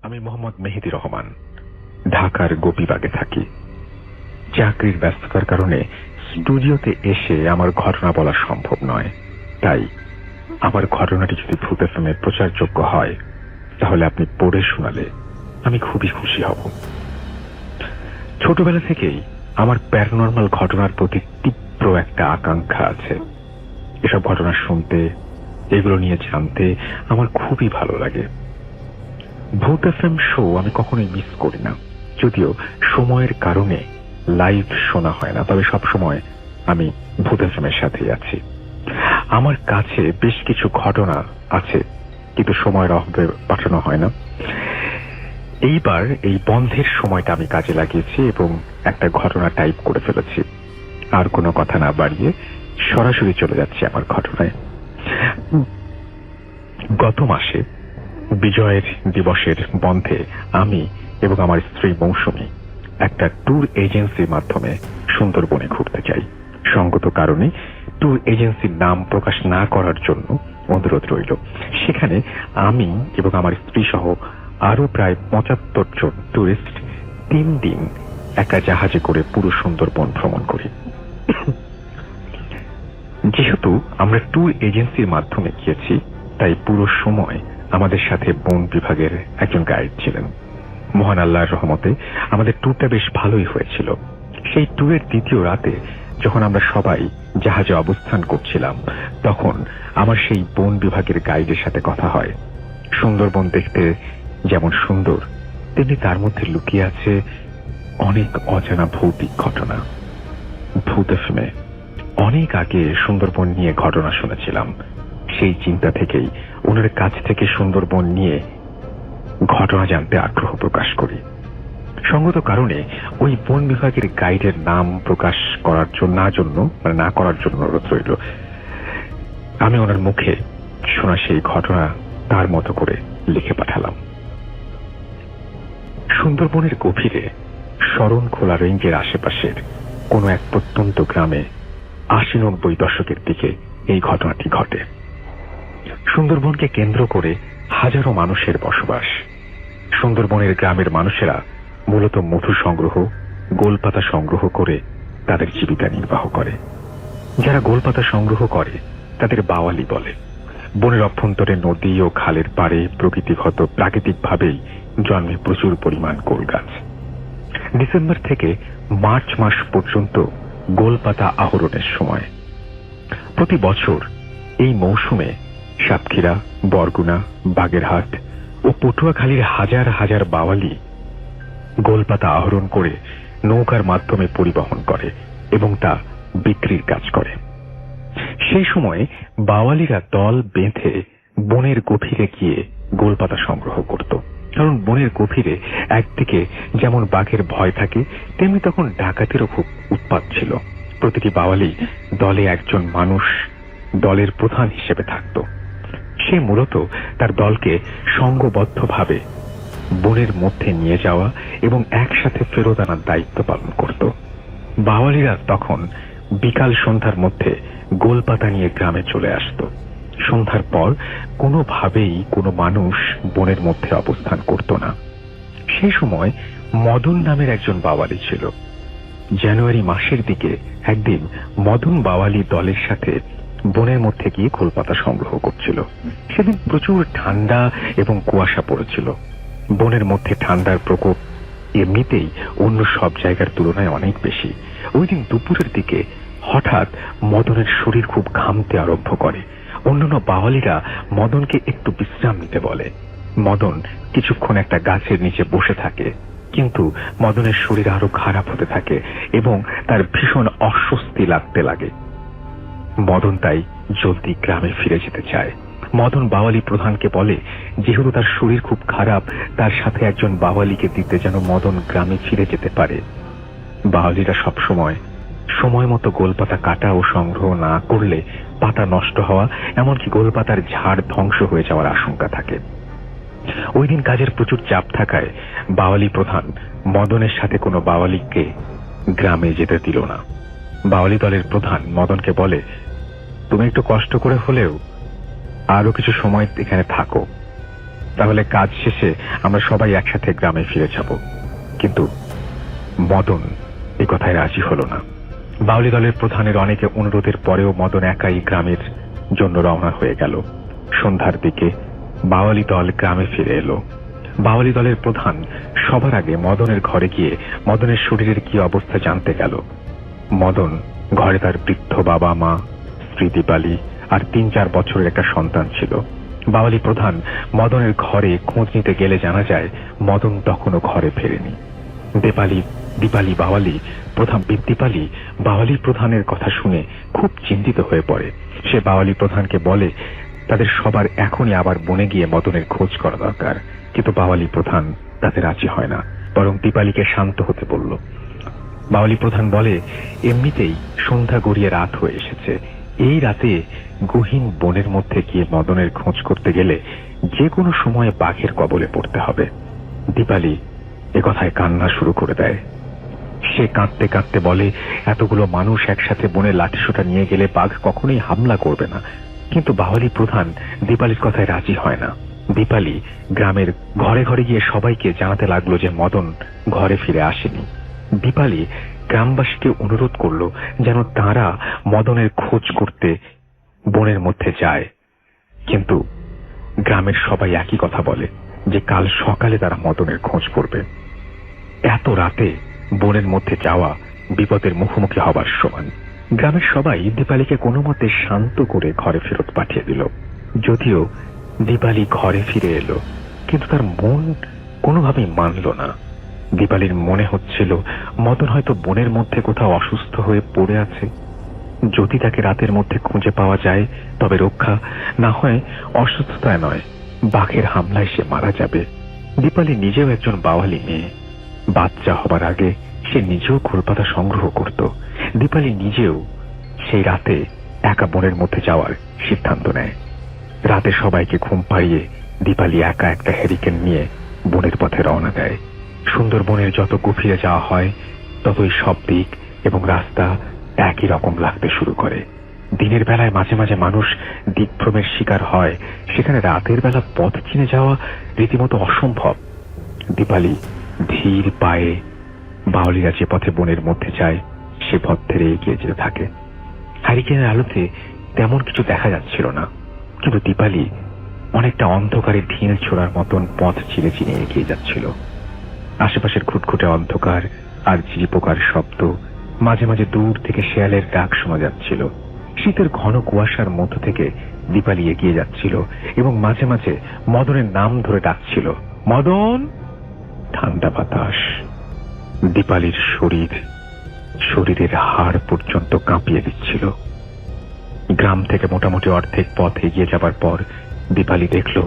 আমি মোহাম্মদ মেহেদি রহমান, ঢাকার গোপীবাগে থাকি। চাকরির ব্যস্ততার কারণে স্টুডিওতে এসে আমার ঘটনা বলা সম্ভব নয়। তাই আমার ঘটনাটি যদি ভূত এফএম এর প্রচারযোগ্য হয় তাহলে আপনি পড়ে শোনালে আমি খুবই খুশি হব। ছোটবেলা থেকেই আমার প্যারানরমাল ঘটনার প্রতি তীব্র একটা আকাঙ্ক্ষা আছে। এসব ঘটনা শুনতে, এগুলো নিয়ে জানতে আমার খুবই ভালো লাগে। ভূত এফএম শো আমি কখনোই মিস করি না, যদিও সময়ের কারণে লাইভ শোনা হয় না, তবে সবসময় আমি ভূত এফএম এর সাথেই আছি। আমার কাছে বেশ কিছু ঘটনা আছে, কিন্তু সময়ের অভাবে পাঠানো হয় না। এইবার এই বন্ধের সময়টা আমি কাজে লাগিয়েছি এবং একটা ঘটনা টাইপ করে ফেলেছি। আর কোনো কথা না বাড়িয়ে সরাসরি চলে যাচ্ছি আমার ঘটনায়। গত মাসে বিজয়ের দিবসের বন্ধে আমি এবং আমার স্ত্রী মৌসুমী একটা ট্যুর এজেন্সির মাধ্যমে সুন্দরবনে ঘুরতে যাই। সঙ্গত কারণে ট্যুর এজেন্সির নাম প্রকাশ না করার জন্য অনুরোধ রইল। সেখানে আমি এবং আমার স্ত্রী সহ আরো প্রায় ৭৫ জন টুরিস্ট ৩ দিন একা জাহাজে করে পুরো সুন্দরবন ভ্রমণ করি। যেহেতু আমরা ট্যুর এজেন্সির মাধ্যমে গিয়েছি, তাই পুরো সময় আমাদের সাথে বন বিভাগের একজন গাইড ছিলেন। মহান আল্লাহর রহমতে আমাদের ট্যুরটা বেশ ভালোই হয়েছিল। সেই ট্যুরের দ্বিতীয় রাতে যখন আমরা সবাই জাহাজে অবস্থান করছিলাম, তখন আমার সেই বন বিভাগের গাইডের সাথে কথা হয়। সুন্দরবন দেখতে যেমন সুন্দর, তেমনি তার মধ্যে লুকিয়ে আছে অনেক অজানা ভৌতিক ঘটনা। ভূত এফএমে অনেক আগে সুন্দরবন নিয়ে ঘটনা শুনেছিলাম। সেই চিন্তা থেকেই ওনার কাছ থেকে সুন্দরবন নিয়ে ঘটনা জানতে আগ্রহ প্রকাশ করি। সঙ্গত কারণে ওই বন বিভাগের গাইডের নাম প্রকাশ করার জন্য না করার জন্য অনুরোধ রইল। আমি ওনার মুখে শোনা সেই ঘটনা তার মতো করে লিখে পাঠালাম। সুন্দরবনের গভীরে শরণখোলা রেঞ্জের আশেপাশের কোন এক প্রত্যন্ত গ্রামে ৮০-৯০ দশকের দিকে এই ঘটনাটি ঘটে। সুন্দরবনকে কেন্দ্র করে হাজারো মানুষের বসবাস। সুন্দরবনের গ্রামের মানুষেরা মূলত মধু সংগ্রহ, গোলপাতা সংগ্রহ করে তাদের জীবিকা নির্বাহ করে। যারা গোলপাতা সংগ্রহ করে তাদের বাওয়ালি বলে। বনের অভ্যন্তরে নদী ও খালের পাড়ে প্রাকৃতিকভাবেই জন্মে প্রচুর পরিমাণ গোল গাছ। ডিসেম্বর থেকে মার্চ মাস পর্যন্ত গোলপাতা আহরণের সময়। প্রতি বছর এই মৌসুমে সাতক্ষীরা, বরগুনা, বাগেরহাট ও পটুয়াখালীর হাজার হাজার বাওয়ালি গোলপাতা আহরণ করে নৌকার মাধ্যমে পরিবহন করে এবং তা বিক্রির কাজ করে। সেই সময় বাওয়ালিরা দল বেঁধে বনের গভীরে গিয়ে গোলপাতা সংগ্রহ করত। কারণ বনের গভীরে একদিকে যেমন বাঘের ভয় থাকে, তেমনি তখন ডাকাতেরও খুব উৎপাত ছিল। প্রতিটি বাওয়ালি দলে একজন মানুষ দলের প্রধান হিসেবে থাকত। সে মূলত তার দলকে সংঘবদ্ধভাবে বনের মধ্যে নিয়ে যাওয়া এবং একসাথে ফেরত আনার দায়িত্ব পালন করত। বাওয়ালিরা তখন বিকাল সন্ধ্যার মধ্যে গোলপাতা নিয়ে গ্রামে চলে আসত। সন্ধ্যার পর কোনোভাবেই কোনো মানুষ বনের মধ্যে অবস্থান করত না। সেই সময় মদন নামের একজন বাওয়ালি ছিল। জানুয়ারি মাসের দিকে একদিন মদন বাওয়ালি দলের সাথে বনের মধ্যে গিয়ে গোলপাতা সংগ্রহ করছিল। সেদিন প্রচুর ঠান্ডা এবং কুয়াশা পড়েছিল। বনের মধ্যে ঠান্ডার প্রকোপ এমনিতেই অন্য সব জায়গার তুলনায় অনেক বেশি। ওই দিন দুপুরের দিকে হঠাৎ মদনের শরীর খুব ঘামতে আরম্ভ করে। অন্যান্য বাওয়ালিরা মদনকে একটু বিশ্রাম নিতে বলে। মদন কিছুক্ষণ একটা গাছের নিচে বসে থাকে, কিন্তু মদনের শরীর আরো খারাপ হতে থাকে এবং তার ভীষণ অস্বস্তি লাগতে লাগে। মদন তাই জলদি গ্রামে ফিরে যেতে চায়। মদন বাওয়ালি প্রধানকে বলে, যেহেতু তার শরীর খুব খারাপ, তার সাথে একজন বাওয়ালিকে দিতে যেন মদন গ্রামে ফিরে যেতে পারে। বাওয়ালিরা সবসময় সময় মতো গোলপাতা কাটা ও সংগ্রহ না করলে পাতা নষ্ট হওয়া, এমনকি গোলপাতার ঝাড় ধ্বংস হয়ে যাওয়ার আশঙ্কা থাকে। ওই দিন কাজের প্রচুর চাপ থাকায় বাওয়ালি প্রধান মদনের সাথে কোনো বাওয়ালিকে গ্রামে যেতে দিল না। বাওয়ালি দলের প্রধান মদনকে বলে, তুমি একটু কষ্ট করে হলেও আরো কিছু সময় এখানে থাকো। তাহলে কাজ শেষে আমরা সবাই একসাথে গ্রামে ফিরে যাব। কিন্তু মদন এ কথায় রাজি হলো না। বাউলি দলের প্রধানের অনেকে অনুরোধের পরেও মদন একাই গ্রামের জন্য রওনা হয়ে গেল। সন্ধ্যার দিকে বাওয়ালি দল গ্রামে ফিরে এলো। বাওয়ালি দলের প্রধান সবার আগে মদনের ঘরে গিয়ে মদনের শরীরের কি অবস্থা জানতে গেল। মদন ঘরে তার বৃদ্ধ বাবা মা, স্ত্রী দীপালি আর ৩-৪ বছরের একটা সন্তান ছিল। বাওয়ালি প্রধান মদনের ঘরে খোঁজ নিতে গেলে জানা যায় মদন তখনও ঘরে ফেরেনি। দীপালি বাওয়ালি প্রধানের কথা শুনে খুব চিন্তিত হয়ে পড়ে। সে বাওয়ালি প্রধানকে বলে তাদের সবার এখনই আবার বনে গিয়ে মদনের খোঁজ করা দরকার। কিন্তু বাওয়ালি প্রধান তাতে রাজি হয় না, বরং দীপালিকে শান্ত হতে বলল। বাওয়ালি প্রধান বলে, এমনিতেই সন্ধ্যা গড়িয়ে রাত হয়ে এসেছে। এই রাতে গহীন বনের মধ্যে গিয়ে মদনের খোঁজ করতে গেলে যে কোনো সময়ে বাঘের কবলে পড়তে হবে। দীপালি এ কথায় কান্না শুরু করে দেয়। সে কাঁদতে কাঁদতে বলে, এতগুলো মানুষ একসাথে বনে লাঠিসোঁটা নিয়ে গেলে বাঘ কখনোই হামলা করবে না। কিন্তু বাওয়ালি প্রধান দীপালির কথায় রাজি হয় না। দীপালি গ্রামের ঘরে ঘরে গিয়ে সবাইকে জানাতে লাগলো যে মদন ঘরে ফিরে আসেনি। দীপালি গ্রামবাসীকে অনুরোধ করলো যেন তারা মদনের খোঁজ করতে বনের মধ্যে যায়। কিন্তু গ্রামের সবাই একই কথা বলে যে কাল সকালে তারা মদনের খোঁজ করবে। এত রাতে বনের মধ্যে যাওয়া বিপদের মুখোমুখি হবার সমান। গ্রামের সবাই দীপালিকে কোনো মতে শান্ত করে ঘরে ফেরত পাঠিয়ে দিল। যদিও দীপালি ঘরে ফিরে এলো, কিন্তু তার মন কোনোভাবেই মানল না। দীপালির মনে হচ্ছিল মদন হয়তো বনের মধ্যে কোথাও অসুস্থ হয়ে পড়ে আছে। যদি তাকে রাতের মধ্যে খুঁজে পাওয়া যায় তবে রক্ষা, না হয় অসুস্থতায় নয় বাঘের হামলায় সে মারা যাবে। দীপালি নিজেও একজন বাওয়ালি মেয়ে। বাচ্চা হবার আগে সে নিজেও খোলপাতা সংগ্রহ করত। দীপালি নিজেও সেই রাতে একা বনের মধ্যে যাওয়ার সিদ্ধান্ত নেয়। রাতে সবাইকে ঘুম পাড়িয়ে দীপালি একা একটা হ্যারিকেন নিয়ে বনের পথে রওনা দেয়। সুন্দরবনের যত গভীরে যাওয়া হয় ততই সব দিক এবং রাস্তা একই রকম লাগতে শুরু করে। দিনের বেলায় মাঝে মাঝে মানুষ দিকভ্রমের শিকার হয়, সেখানে রাতের বেলা পথ চিনে যাওয়া রীতিমতো অসম্ভব। দীপালি ধীর পায়ে বাউলিরা যে পথে বনের মধ্যে যায় সে পথ ধরে এগিয়ে যেতে থাকে। হ্যারিকেনের আলোতে তেমন কিছু দেখা যাচ্ছিল না, কিন্তু দীপালি অনেকটা অন্ধকারে ঢিল ছোড়ার মতন পথ চিনে চিনে এগিয়ে যাচ্ছিল। আশেপাশের খুটখুটে অন্ধকার আর ঝিঝি পোকার শব্দ, মাঝে মাঝে দূর থেকে শেয়ালের ডাক শোনা যাচ্ছিল। শীতের ঘন কুয়াশার মধ্য থেকে দীপালি এগিয়ে যাচ্ছিল এবং মাঝে মাঝে মদনের নাম ধরে ডাকছিল, মদন। ঠান্ডা বাতাস দীপালির শরীরের হাড় পর্যন্ত কাঁপিয়ে দিচ্ছিল। গ্রাম থেকে মোটামুটি অর্ধেক পথ এগিয়ে যাবার পর দীপালি দেখল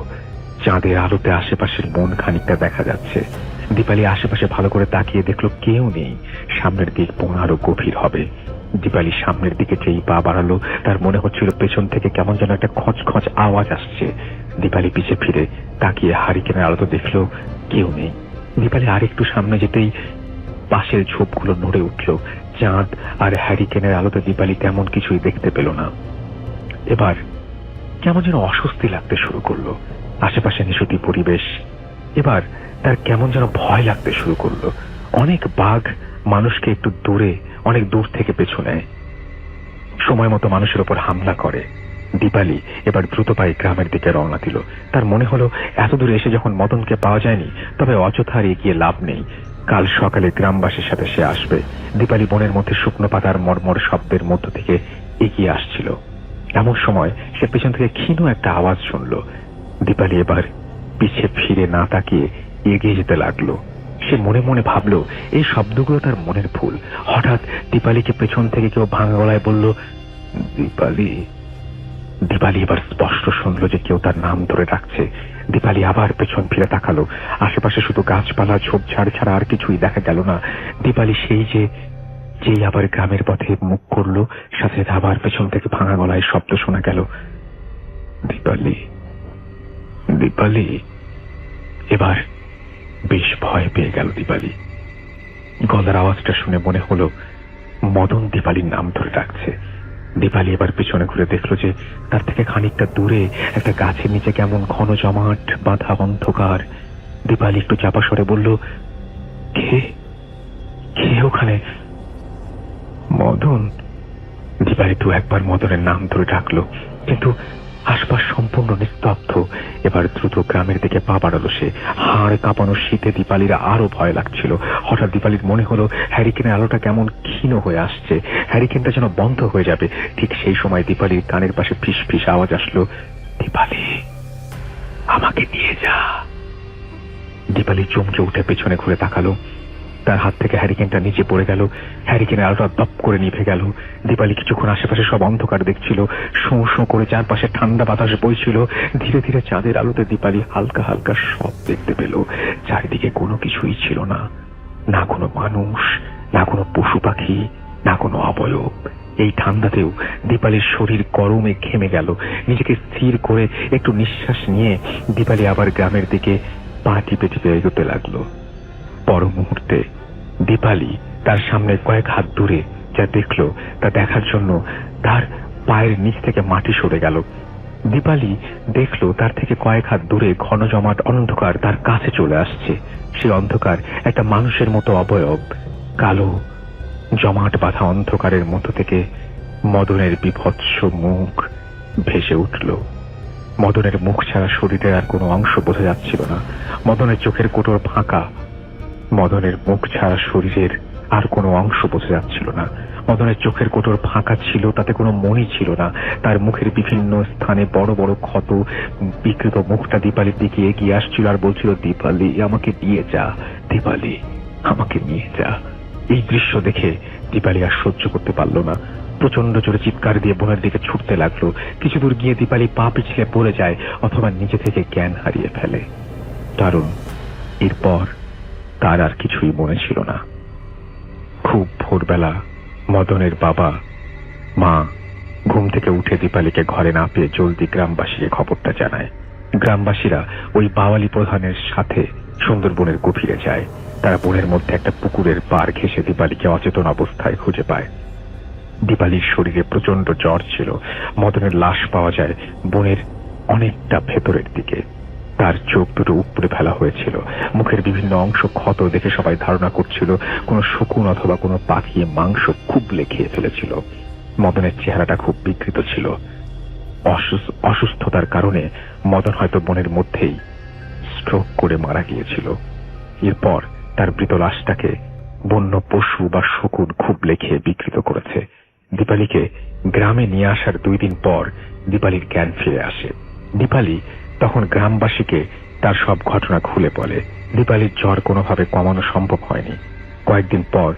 চাঁদের আলোতে আশেপাশের মন খানিকটা দেখা যাচ্ছে। দীপালি আশেপাশে ভালো করে তাকিয়ে দেখল কেউ নেই। সামনের দিক বন আরো গভীর হবে। দীপালি সামনের দিকে যেই পা বাড়ালো তার মনে হচ্ছিল পেছন থেকে কেমন যেন একটা খচখচ আওয়াজ আসছে। দীপালি পিছে ফিরে তাকিয়ে হ্যারিকেনের আলোতে দেখল কেউ নেই। দীপালি আরেকটু সামনে যেতেই পাশের ঝোপগুলো নড়ে উঠল। চাঁদ আর হ্যারিকেনের আলোতে দীপালি তেমন কিছুই দেখতে পেল না। এবার কেমন যেন অস্বস্তি লাগতে শুরু করলো। আশেপাশে নিশুতি পরিবেশ। এবার তার কেমন যেন ভয় লাগতে শুরু করলো। অনেক বাঘ মানুষকে একটু অনেক দূর থেকে পেছু নেয়, সময় মতো মানুষের উপর হামলা করে। দীপালি এবার দ্রুত পায়ে গ্রামের দিকে রওনা দিল। তার মনে হলো এত দূরে এসে যখন মদনকে পাওয়া যায়নি তবে অযথা এগিয়ে লাভ নেই। কাল সকালে গ্রামবাসীর সাথে সে আসবে। দীপালি বনের মধ্যে শুকনো পাতার মর্মর শব্দের মধ্য থেকে এগিয়ে আসছিল। এমন সময় সে পেছন থেকে ক্ষীণ একটা আওয়াজ শুনল। দীপালি এবার পিছে ফিরে না তাকিয়ে এগিয়ে যেতে লাগলো। সে মনে মনে ভাবল এই শব্দগুলো তার মনের ভুল। হঠাৎ দীপালিকে পেছন থেকে কেউ ভাঙা গলায় বলল, দীপালি। দীপালি এবার স্পষ্ট শুনল যে কেউ তার নাম ধরে ডাকছে। দীপালি আবার পেছন ফিরে তাকালো। আশেপাশে শুধু গাছপালা ঝোপঝাড় ছাড়া আর কিছুই দেখা গেল না। দীপালি যেই আবার গ্রামের পথে মুখ করলো, সাথে আবার পেছন থেকে ভাঙা গলায় শব্দ শোনা গেল, দীপালি, দীপালি। এবার বেশ ভয় পেয়ে গেল দীপালি। গলার আওয়াজটা শুনে মনে হলো মদন দীপালির নাম ধরে ডাকছে। দীপালি এবার পিছনে ঘুরে দেখলো যে তার থেকে খানিকটা দূরে একটা গাছের নিচে কেমন ঘন জমাট বাঁধা অন্ধকার। দীপালি একটু চাপা স্বরে বলল, কে কে ওখানে? মদন। দীপালি দু একবার মদনের নাম ধরে ডাকলো, কিন্তু আশপাশ সম্পূর্ণ নিস্তব্ধ। এবার দ্রুত গ্রামের দিকে পা বাড়ালো সে। হাড় কাঁপানো শীতে দীপালির আরো ভয় লাগছিল। হঠাৎ দীপালির মনে হলো হ্যারিকেনের আলোটা কেমন ক্ষীণ হয়ে আসছে, হ্যারিকেনটা যেন বন্ধ হয়ে যাবে। ঠিক সেই সময় দীপালির কানের পাশে ফিস ফিস আওয়াজ আসলো, দীপালি, আমাকে নিয়ে যা। দীপালি চমকে উঠে পেছনে ঘুরে তাকালো। তার হাত থেকে হ্যারিকেনটা নিচে পড়ে গেল। হ্যারিকেনের আলোটা দপ করে নিভে গেল। দীপালি কিছুক্ষণ আশেপাশে সব অন্ধকার দেখছিল। শোঁ শোঁ করে চারপাশে ঠান্ডা বাতাস বইছিল। ধীরে ধীরে চাঁদের আলোতে দীপালি হালকা হালকা সব দেখতে পেল। চারিদিকে কোনো কিছুই ছিল না, না কোনো মানুষ, না কোনো পশু পাখি, না কোনো অবয়ব। এই ঠান্ডাতেও দীপালির শরীর গরমে ঘেমে গেল। নিজেকে স্থির করে একটু নিঃশ্বাস নিয়ে দীপালি আবার গ্রামের দিকে পা টিপে টিপে এগোতে লাগলো। পর মুহূর্তে দীপালি তার সামনে কয়েক হাত দূরে যা দেখল তা দেখার জন্য তার পায়ের নিচ থেকে মাটি সরে গেল। দীপালি দেখল তার থেকে কয়েক হাত দূরে ঘন জমাট অন্ধকার তার কাছে চলে আসছে। সেই অন্ধকার একটা মানুষের মতো অবয়ব। কালো জমাট বাঁধা অন্ধকারের মধ্য থেকে মদনের বিভৎস মুখ ভেসে উঠল। মদনের মুখ ছাড়া শরীরের আর কোনো অংশ বোঝা যাচ্ছিল না। মদনের চোখের কোটর ফাঁকা। মদনের মুখ ছাড়া শরীরের আর কোনো অংশ বোঝা যাচ্ছিল না। মদনের চোখের কোটর ফাঁকা ছিল, তাতে কোনো মণি ছিল না। তার মুখের বিভিন্ন স্থানে বড় বড় ক্ষত। বিকৃত মুখটা দীপালির দিকে এগিয়ে আসছিল আর বলছিল, দীপালি, আমাকে নিয়ে যা, দীপালি, আমাকে নিয়ে যা। এই দৃশ্য দেখে দীপালি আর সহ্য করতে পারল না। প্রচন্ড জোরে চিৎকার দিয়ে বোনের দিকে ছুটতে লাগলো। কিছু দূর গিয়ে দীপালি পা পিছলে পড়ে যায় অথবা নিজে থেকে জ্ঞান হারিয়ে ফেলে। কারণ এরপর তার আর কিছুই মনে ছিল না। খুব ভোরবেলা মদনের বাবা মা ঘুম থেকে উঠে দীপালিকে ঘরে না পেয়ে জলদি গ্রামবাসীকে খবরটা জানায়। গ্রামবাসীরা ওই বাওয়ালি প্রধানের সাথে সুন্দরবনের গভীরে যায়। তারা বনের মধ্যে একটা পুকুরের পাড় ঘেঁষে দীপালিকে অচেতন অবস্থায় খুঁজে পায়। দীপালির শরীরে প্রচন্ড জ্বর ছিল। মদনের লাশ পাওয়া যায় বনের অনেকটা ভেতরের দিকে। তার চোখ দুটো উপড়ে ফেলা হয়েছিল। মুখের বিভিন্ন অংশ ক্ষত দেখে সবাই ধারণা করছিল কোনো শকুন অথবা কোনো পাখি মাংস খুবলে খেয়ে ফেলেছিল। মদনের চেহারাটা খুব বিকৃত ছিল। অসুস্থতার কারণে মদন হয়তো বনের মধ্যেই স্ট্রোক করে মারা গিয়েছিল। এরপর তার মৃত লাশটাকে বন্য পশু বা শকুন খুবলে খেয়ে বিকৃত করেছে। দীপালিকে গ্রামে নিয়ে আসার 2 দিন পর দীপালির জ্ঞান ফিরে আসে। দীপালি তখন গ্রামবাসীকে তার সব ঘটনা খুলে বলে। দীপালির জ্বর কোনোভাবে কমানো সম্ভব হয়নি। কয়েকদিন পর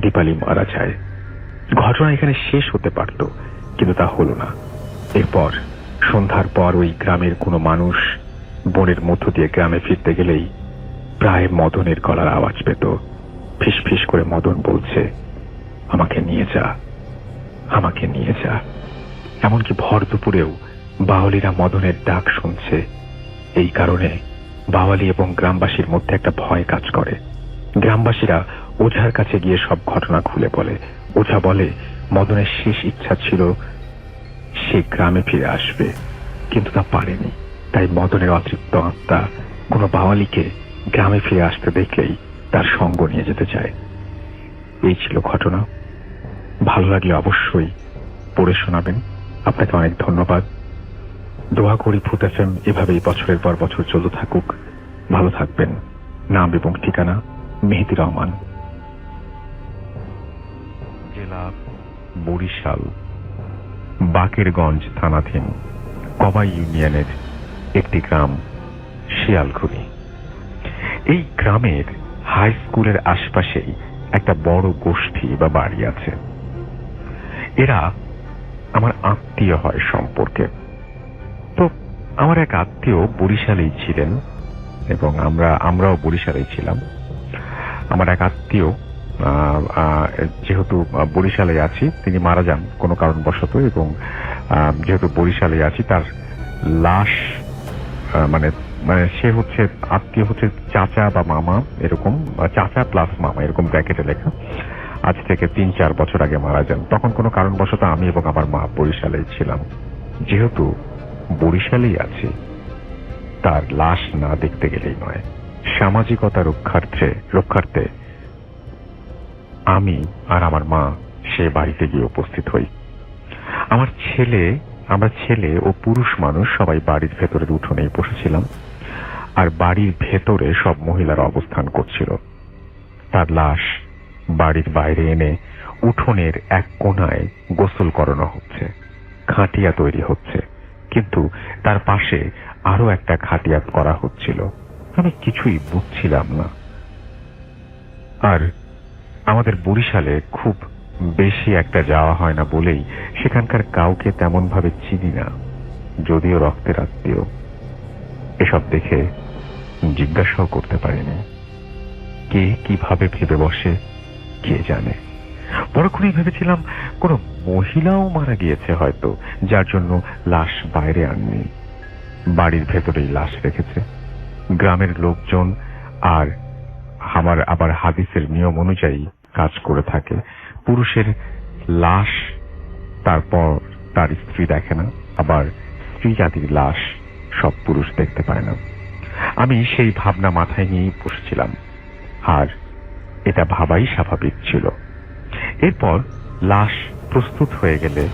দীপালি মারা যায়। ঘটনা এখানে শেষ হতে পারত, কিন্তু তা হলো না। এরপর সন্ধ্যার পর ওই গ্রামের কোনো মানুষ বনের মধ্য দিয়ে গ্রামে ফিরতে গেলেই প্রায় মদনের গলার আওয়াজ পেত। ফিস ফিস করে মদন বলছে, আমাকে নিয়ে যা, আমাকে নিয়ে যা। এমনকি ভর দুপুরেও বাওয়ালিরা মদনের ডাক শুনছে। এই কারণে বাওয়ালি এবং গ্রামবাসীর মধ্যে একটা ভয় কাজ করে। গ্রামবাসীরা ওঝার কাছে গিয়ে সব ঘটনা খুলে বলে। ওঝা বলে, মদনের শেষ ইচ্ছা ছিল সে গ্রামে ফিরে আসবে, কিন্তু তা পারেনি। তাই মদনের অতৃপ্ত আত্মা কোনো বাওয়ালিকে গ্রামে ফিরে আসতে দেখলেই তার সঙ্গ নিয়ে যেতে চায়। এই ছিল ঘটনা। ভালো লাগলে অবশ্যই পড়ে শোনাবেন। আপনাকে অনেক ধন্যবাদ। দোয়া করি ভূত FM এভাবেই বছরের পর বছর চলতে থাকুক। ভালো থাকবেন। নাম এবং ঠিকানা মেহেদি রহমান, জেলা বরিশাল, বাকেরগঞ্জ থানাধীন কবাই ইউনিয়নের একটি গ্রাম শিয়ালঘুরি। এই গ্রামের হাই স্কুলের আশপাশেই একটা বড় গোষ্ঠী বা বাড়ি আছে। এরা আমার আত্মীয় হয় সম্পর্কে। তো আমার এক আত্মীয় বরিশালেই ছিলেন এবং আমরাও বরিশালেই ছিলাম। আমার এক আত্মীয় যেহেতু বরিশালে আছি, তিনি মারা যান কোনো কারণবশত, এবং যেহেতু বরিশালে আছি তার লাশ মানে সে হচ্ছে আত্মীয় হচ্ছে চাচা বা মামা, এরকম চাচা প্লাস মামা এরকম ব্র্যাকেটে লেখা। আজ থেকে 3-4 বছর আগে মারা যান। তখন কোনো কারণবশত আমি এবং আমার মা বরিশালেই ছিলাম। যেহেতু বরিশালেই আছি, তার লাশ না দেখতে গেলেই নয়। সামাজিকতা রক্ষার্থে আমি আর আমার মা সে বাড়িতে গিয়ে উপস্থিত হই। আমরা ছেলে ও পুরুষ মানুষ সবাই বাড়ির ভেতরের উঠোনেই বসেছিলাম, আর বাড়ির ভেতরে সব মহিলারা অবস্থান করছিল। তার লাশ বাড়ির বাইরে এনে উঠোনের এক কোণায় গোসল করানো হচ্ছে, খাটিয়া তৈরি হচ্ছে, কিন্তু তার পাশে আরো একটা খাটিয়া করা হচ্ছিল। আমি কিছুই বুঝছিলাম না। আর আমাদের বরিশালে খুব বেশি একটা যাওয়া হয় না বলেই সেখানকার কাউকে তেমন ভাবে চিনি না, যদিও রক্তের আত্মীয়। এসব দেখে জিজ্ঞাসাও করতে পারিনি। কে কিভাবে ভেবে বসে কে জানে। পরক্ষণেই ভেবেছিলাম কোনো মহিলাও মারা গিয়েছে হয়তো, যার জন্য লাশ বাইরে আননি, বাড়ির ভেতরেই লাশ রেখেছে। গ্রামের লোকজন আর আমার আবার হাদিসের নিয়ম অনুযায়ী কাজ করে থাকে। পুরুষের লাশ তারপর তার স্ত্রী দেখে না, আবার স্ত্রী জাতির লাশ সব পুরুষ দেখতে পায় না। আমি সেই ভাবনা মাথায় নিয়েই বসেছিলাম, আর এটা ভাবাই স্বাভাবিক ছিল। এরপর লাশ প্রস্তুত হয়ে গেলে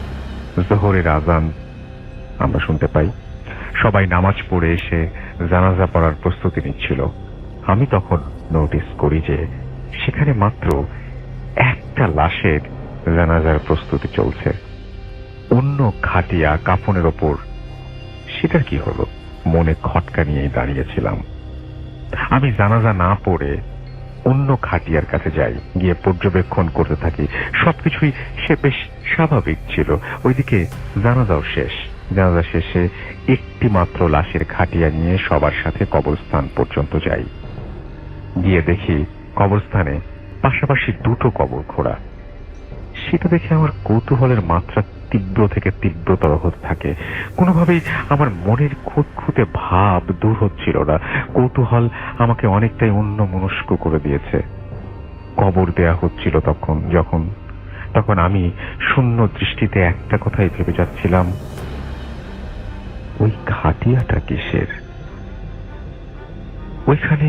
জোহরের আজান আমরা শুনতে পাই। সবাই নামাজ পড়ে এসে জানাজা পড়ার প্রস্তুতি নিচ্ছিল। আমি তখন নোটিস করি যে সেখানে মাত্র একটা লাশের জানাজার প্রস্তুতি চলছে। অন্য খাটিয়া কাফনের ওপর সেটার কি হলো মনে খটকা নিয়েই দাঁড়িয়েছিলাম। আমি জানাজা না পড়ে অন্য খাটিয়ার কাছে যাই, গিয়ে পর্যবেক্ষণ করতে থাকি। সবকিছুই সে বেশ স্বাভাবিক ছিল। ওইদিকে জানাজাও শেষ। জানাজা শেষে একটি মাত্র লাশের খাটিয়া নিয়ে সবার সাথে কবরস্থান পর্যন্ত যাই। গিয়ে দেখি কবরস্থানে পাশাপাশি দুটো কবর খোঁড়া। সেটা দেখে আমার কৌতূহলের মাত্রা তীব্র থেকে তীব্রতর হতে থাকে। কোনোভাবেই আমার মনের খুঁতখুঁতে ভাব দূর হচ্ছিল না। কৌতূহল আমাকে অনেকটাই অন্যমনস্ক করে দিয়েছে। কবর দেয়া হচ্ছিল তখন আমি শূন্য দৃষ্টিতে একটা কথাই ভেবে যাচ্ছিলাম, ওই খাটিয়াটা কিসের? ওইখানে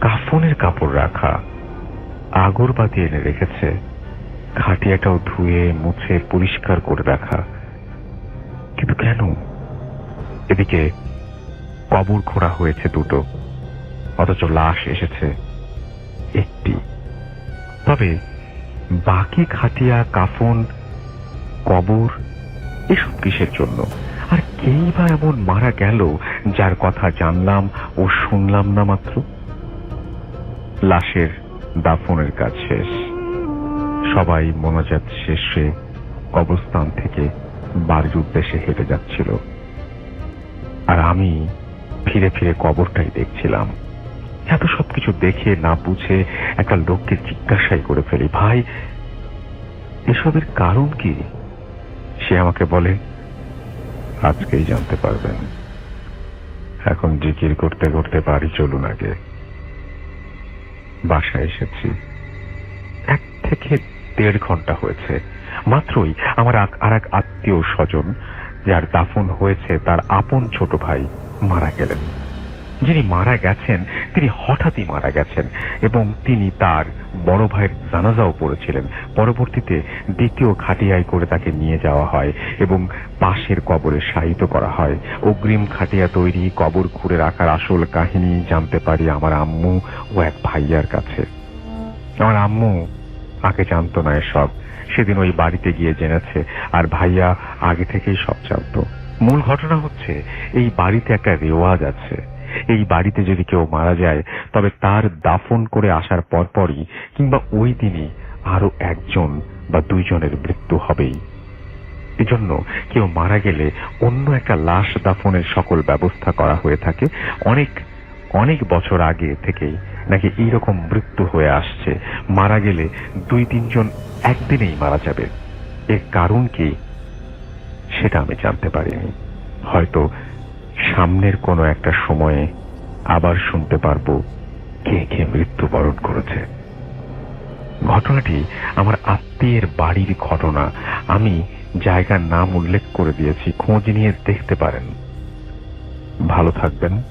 কাফনের কাপড় রাখা, আগরবাতি এনে রেখেছে, খাটিয়াটাও ধুয়ে মুছে পরিষ্কার করে রাখা, কিন্তু কেন? এদিকে কবর খোঁড়া হয়েছে দুটো, অথচ লাশ এসেছে একটি। তবে বাকি খাটিয়া, কাফন, কবর এসব কিসের জন্য? আর কেই বা এমন মারা গেল যার কথা জানলাম ও শুনলাম না মাত্র? লাশের দাফনের কাজ শেষ। সবাই মোনাজাত শেষে কবরস্থান থেকে বাড়ির উদ্দেশ্যে হেঁটে যাচ্ছিল, আর আমি ফিরে ফিরে কবরটাই দেখছিলাম। এত সবকিছু দেখে না বুঝে একটা লোককে জিজ্ঞাসাই করে ফেলি, ভাই এসবের কারণ কি? সে আমাকে বলে, আজকেই জানতে পারবেন। এখন জিকির করতে করতে বাড়ি চলুন আগে। বাসায় এসেছি 1 থেকে 1.5 ঘন্টা হয়েছে। মাত্রই আমার আর এক আত্মীয় স্বজন, যার দাফন হয়েছে, তার আপন ছোট ভাই মারা গেলেন। যিনি মারা গেছেন তিনি হঠাৎই মারা গেছেন, এবং তিনি তার বড় ভাইয়ের জানাজাও পড়েছিলেন। পরবর্তীতে দ্বিতীয় খাটিয়ায় করে তাকে নিয়ে যাওয়া হয় এবং পাশের কবরে শায়িত করা হয়। অগ্রিম খাটিয়া তৈরি, কবর খুঁড়ে রাখার আসল কাহিনী জানতে পারি আমার আম্মু ও এক ভাইয়ার কাছে। আমার আম্মু আগে জানতো না এসব, সেদিন ওই বাড়িতে গিয়ে জেনেছে, আর ভাইয়া আগে থেকেই সব জানতো। মূল ঘটনা হচ্ছে, এই বাড়িতে একটা রেওয়াজ আছে। এই বাড়িতে যদি কেউ মারা যায়, তবে তার দাফন করে আসার পরপরই কিংবা ওই দিনই আরো 1জন বা 2জনের মৃত্যু হবেই। এজন্য কেউ মারা গেলে অন্য একটা লাশ দাফনের সকল ব্যবস্থা করা হয়ে থাকে। অনেক অনেক বছর আগে থেকেই নাকি এইরকম মৃত্যু হয়ে আসছে। মারা গেলে 2-3 জন একদিনেই মারা যাবে। এর কারণ কি সেটা আমি জানতে পারিনি। হয়তো সামনের কোনো একটা সময়ে আবার শুনতে পারবো কে কে মৃত্যুবরণ করেছে। ঘটনাটি আমার আত্মীয়ের বাড়ির ঘটনা। আমি জায়গার নাম উল্লেখ করে দিয়েছি, খোঁজ নিয়ে দেখতে পারেন। ভালো থাকবেন।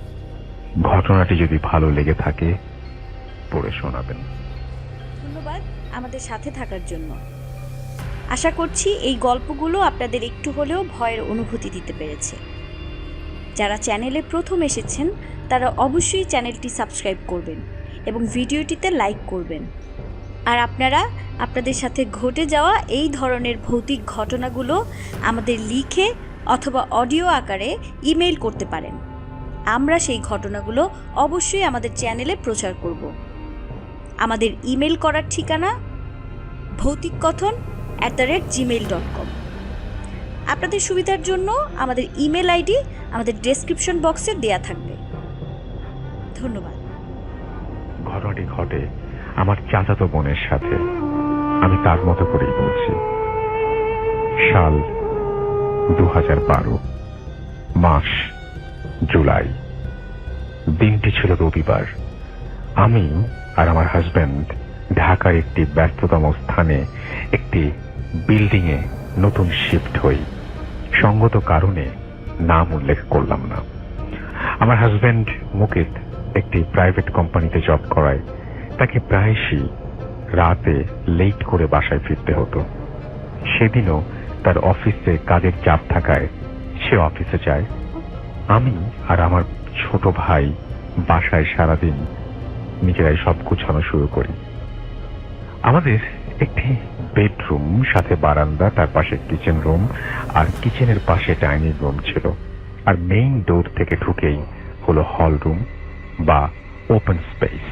ঘটনাটি যদি ভালো লেগে থাকে পড়ে শোনাবেন। ধন্যবাদ আমাদের সাথে থাকার জন্য। আশা করছি এই গল্পগুলো আপনাদের একটু হলেও ভয়ের অনুভূতি দিতে পেরেছে। যারা চ্যানেলে প্রথম এসেছেন তারা অবশ্যই চ্যানেলটি সাবস্ক্রাইব করবেন এবং ভিডিওটিতে লাইক করবেন। আর আপনারা আপনাদের সাথে ঘটে যাওয়া এই ধরনের ভৌতিক ঘটনাগুলো আমাদের লিখে অথবা অডিও আকারে ইমেইল করতে পারেন। আমরা সেই ঘটনাগুলো অবশ্যই আমাদের চ্যানেলে প্রচার করব। আমাদের ইমেল করার ঠিকানা ভৌতিককথন@gmail.com। আপনাদের সুবিধার জন্য আমাদের ইমেল আইডি আমাদের ডেসক্রিপশন বক্সে দেয়া থাকবে। ধন্যবাদ। ঘটনাটি ঘটে আমার চাচাতো বোনের সাথে। আমি তার মতো করেই বলছি। সাল 2012, মাস জুলাই। দিনটি ছিল রবিবার। আমি আর আমার হাজবেন্ড ঢাকার একটি ব্যস্ততম স্থানে একটি বিল্ডিং এ নতুন শিফট হই। সঙ্গত কারণে নাম উল্লেখ করলাম না। আমার হাজবেন্ড মুকিত একটি প্রাইভেট কোম্পানিতে জব করায়। তাকে প্রায়শই রাতে লেট করে বাসায় ফিরতে হতো। সেদিনও তার অফিসে কাজের চাপ থাকায় সে অফিসে যায়। আমি আর আমার ছোট ভাই বাসায় সারাদিন নিজেরাই সব গুছানো শুরু করি। আমাদের একটি বেডরুম, সাথে বারান্দা, তার পাশে কিচেন রুম, আর কিচেনের পাশে ডাইনিং রুম ছিল। আর মেইন ডোর থেকে ঢুকেই হলো হল রুম বা ওপেন স্পেস।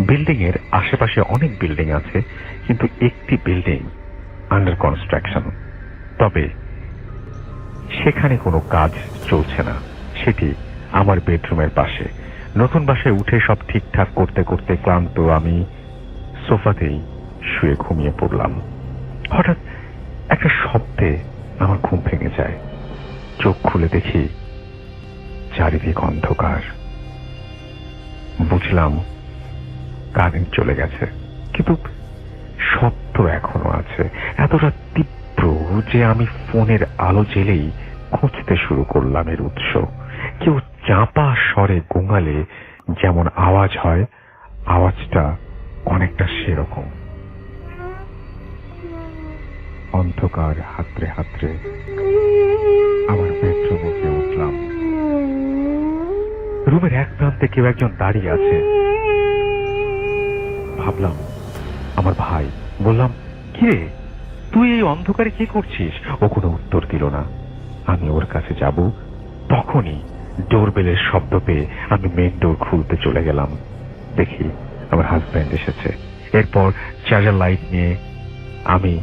বিল্ডিং এর আশেপাশে অনেক বিল্ডিং আছে, কিন্তু একটি বিল্ডিং আন্ডার কনস্ট্রাকশন। তবে সেখানে কোনো কাজ চলছে না। সেটি আমার বেডরুমের পাশে। নতুন বাসায় উঠে সব ঠিকঠাক করতে করতে ক্লান্ত আমি সোফাতেই শুয়ে ঘুমিয়ে পড়লাম। হঠাৎ একটা শব্দে আমার ঘুম ভেঙে যায়। চোখ খুলে দেখি চারিদিক অন্ধকার। বুঝলাম কারেন্ট চলে গেছে, কিন্তু শব্দ এখনো আছে। এতটা তীব্র যে আমি ফোনের আলো জ্বেলেই খুঁজতে শুরু করলাম এর উৎস। কেউ চাপা স্বরে গোঙালে যেমন আওয়াজ হয়, আওয়াজটা অনেকটা সেরকম। অন্ধকার হাতড়ে হাতড়ে আমার বেডরুমে গিয়ে উঠলাম। রুমের এক প্রান্তে কেউ একজন দাঁড়িয়ে আছে। ভাবলাম আমার ভাই। বললাম, কিরে তুই এই অন্ধকারে কি করছিস? ও কোনো উত্তর দিল না। আমি ওর কাছে যাব, তখনই ডোরবেলের শব্দ পেয়ে আমি মেন ডোর খুলতে চলে গেলাম। দেখি আমার হাজব্যান্ড এসেছে। এরপর চার্জার লাইট নিয়ে আমি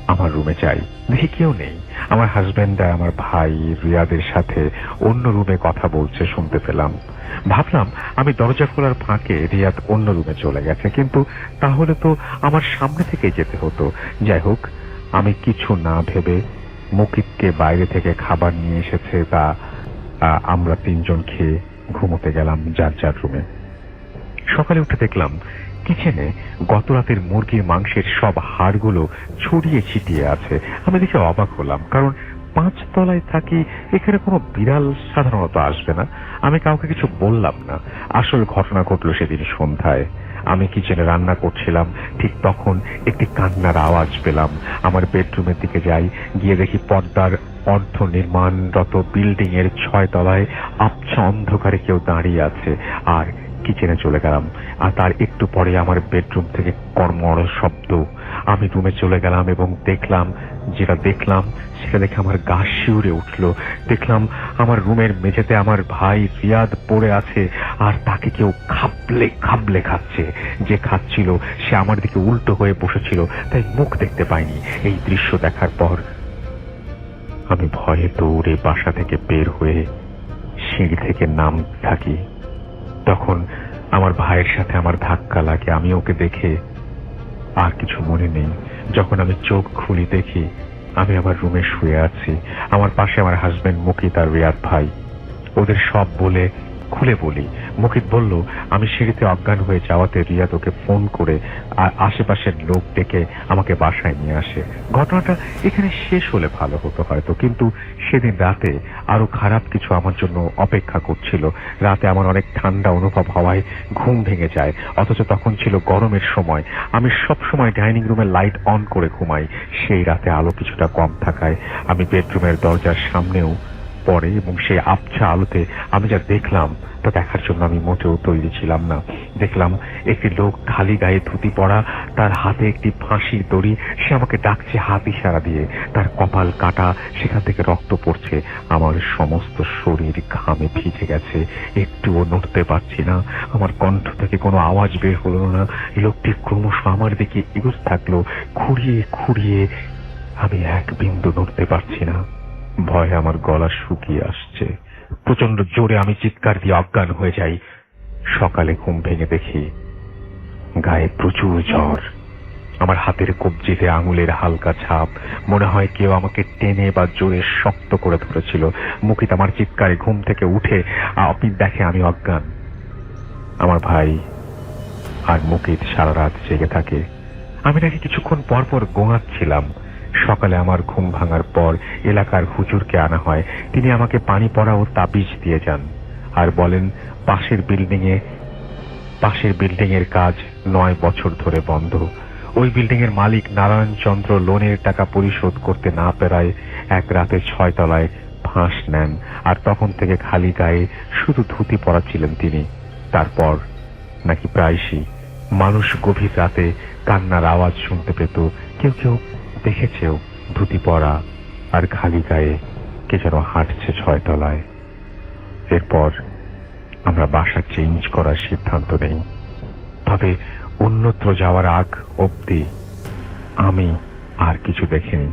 আমার রুমে যাই। দেখি কেউ নেই। আমার হাজব্যান্ড আর আমার ভাই রিয়াদের সাথে অন্য রুমে কথা বলছে শুনতে পেলাম। ভাবলাম আমি দরজা খোলার ফাঁকে রিয়াদ অন্য রুমে চলে গেছে, কিন্তু তাহলে তো আমার সামনে থেকে যেতে হতো। যাই হোক, আমি কিছু না ভেবে মুকিতকে বাইরে থেকে খাবার নিয়ে এসেছে তা আমরা তিনজন খেয়ে ঘুমোতে গেলাম যার যার রুমে। সকালে উঠে দেখলাম কিচেনে গত রাতের মুরগির মাংসের সব হাড়গুলো ছড়িয়ে ছিটিয়ে আছে। আমি দেখে অবাক হলাম, কারণ 5 তলায় থাকি, এখানে কোনো বিড়াল সাধারণত আসবে না। আমি কাউকে কিছু বললাম না। আসল ঘটনা ঘটলো সেদিন সন্ধ্যায়। আমি কিচেনে রান্না করছিলাম, ঠিক তখন একটি কান্নার আওয়াজ পেলাম। আমার বেডরুমের দিকে যাই, গিয়ে দেখি পর্দার অর্ধ নির্মাণরত বিল্ডিং এর 6 তলায় আবছা অন্ধকারে কেউ দাঁড়িয়ে আছে। আর কিচেনে চলে গেলাম। আর তার একটু পরে আমার বেডরুম থেকে কর্মর শব্দ। আমি রুমে চলে গেলাম এবং যেটা দেখলাম সেটা দেখে আমার গা শিউরে উঠলো। দেখলাম আমার রুমের মেঝেতে আমার ভাই রিয়াদ পড়ে আছে, আর তাকে কেউ খাবলে খাবলে খাচ্ছে। যে খাচ্ছিল সে আমার দিকে উল্টো হয়ে বসেছিল, তাই মুখ দেখতে পাইনি। এই দৃশ্য দেখার পর আমি ভয়ে দৌড়ে বাসা থেকে বের হয়ে সিঁড়ি থেকে নামতে থাকি। তখন আমার ভাইয়ের সাথে আমার ধাক্কা লাগে। আমি ওকে দেখে আর কিছু মনে নেই। যখন আমি চোখ খুলি দেখি আমি আমার রুমে শুয়ে আছি। আমার পাশে আমার হাজবেন্ড মুকিত আর রিয়াদ ভাই। ওদের সব বলে খুলে বলি। মুকিত বলল, আমি সিঁড়িতে অজ্ঞান হয়ে যাওয়াতে রিয়াদ ওকে ফোন করে আশেপাশের লোক ডেকে আমাকে বাসায় নিয়ে আসে। ঘটনাটা এখানে শেষ হলে ভালো হতো হয়তো, কিন্তু সেদিন রাতে আরো খারাপ কিছু আমার জন্য অপেক্ষা করছিল। রাতে আমার অনেক ঠান্ডা অনুভব হওয়ায় ঘুম ভেঙে যায়, অথচ তখন ছিল গরমের সময়। আমি সব সময় ডাইনিং রুমের লাইট অন করে ঘুমাই। সেই রাতে আলো কিছুটা কম থাকায় আমি বেডরুমের দরজার সামনেও পড়ে এবং সেই আবছা আলোতে আমি যা দেখলাম তা দেখার জন্য আমি মোটেও তৈরি ছিলাম না। দেখলাম একটি লোক খালি গায়ে ধুতি পরা, তার হাতে একটি ফাঁসির দড়ি। সে আমাকে ডাকছে হাত ইশারা দিয়ে। তার কপাল কাটা, সেখান থেকে রক্ত পড়ছে। আমার সমস্ত শরীর ঘামে ভিজে গেছে, একটুও নড়তে পারছি না। আমার কণ্ঠ থেকে কোনো আওয়াজ বের হলো না। লোকটি ক্রমশ আমার দিকে এগোতে থাকলো, খুঁড়িয়ে খুঁড়িয়ে। আমি এক বিন্দু নড়তে পারছি না। ভয়ে আমার গলা শুকিয়ে আসছে। প্রচন্ড জোরে আমি চিৎকার দিয়ে অজ্ঞান হয়ে যাই। সকালে ঘুম ভেঙে দেখি গায়ে প্রচুর জ্বর। আমার হাতের কবজিতে আঙুলের হালকা ছাপ, মনে হয় কেউ আমাকে টেনে বা জোরে শক্ত করে ধরেছিল। মুকিত আমার চিৎকারে ঘুম থেকে উঠে আপনি দেখে আমি অজ্ঞান। আমার ভাই আর মুকিত সারা রাত জেগে থাকে। আমি নাকি কিছুক্ষণ পর পর গোঙাচ্ছিলাম। সকালে আমার ঘুম ভাঙার পর এলাকার হুজুরকে আনা হয়। তিনি আমাকে পানি পড়া ও তাবিজ দিয়ে যান আর বলেন পাশের বিল্ডিং এর কাজ 9 বছর ধরে বন্ধ। ওই বিল্ডিং এর মালিক নারায়ণ চন্দ্র লোনের টাকা পরিশোধ করতে না পেরায় এক রাতে 6 তলায় ফাঁস নেন, আর তখন থেকে খালি গায়ে শুধু ধুতি পরা ছিলেন তিনি। তারপর নাকি প্রায়শই মানুষ গভীর রাতে কান্নার আওয়াজ শুনতে পেত। কেউ কেউ দেখেছেও ধুতি পরা আর খালি গায়ে কে যেন হাঁটছে 6 তলায়। এরপর আমরা বাসা চেঞ্জ করার সিদ্ধান্ত নেই। তবে অন্যত্র যাওয়ার আগ অবধি আমি আর কিছু দেখিনি।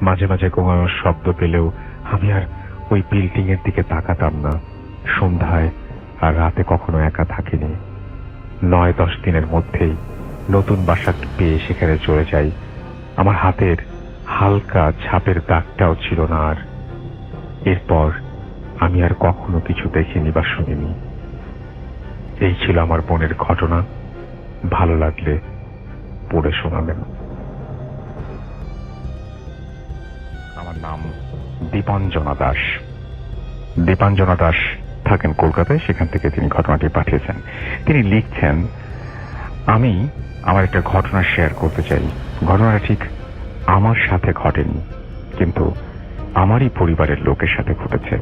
মাঝে মাঝে ঘুমানোর শব্দ পেলেও আমি আর ওই বিল্ডিং এর দিকে তাকাতাম না। সন্ধ্যায় আর রাতে কখনো একা থাকিনি। 9-10 দিনের মধ্যেই নতুন বাসা পেয়ে সেখানে চলে যাই। আমার হাতের হালকা ছাপের দাগটাও ছিল না আর। এরপর আমি আর কখনো কিছু দেখিনি বা শুনিনি। এই ছিল আমার বোনের ঘটনা। ভালো লাগলে পড়ে শোনাবেন। আমার নাম দীপাঞ্জনা দাস। দীপাঞ্জনা দাস থাকেন কলকাতায়, সেখান থেকে তিনি ঘটনাটি পাঠিয়েছেন। তিনি লিখছেন, আমি আমার একটা ঘটনা শেয়ার করতে চাই। ঘটনাটা ঠিক আমার সাথে ঘটেনি, কিন্তু আমারই পরিবারের লোকের সাথে ঘটেছে।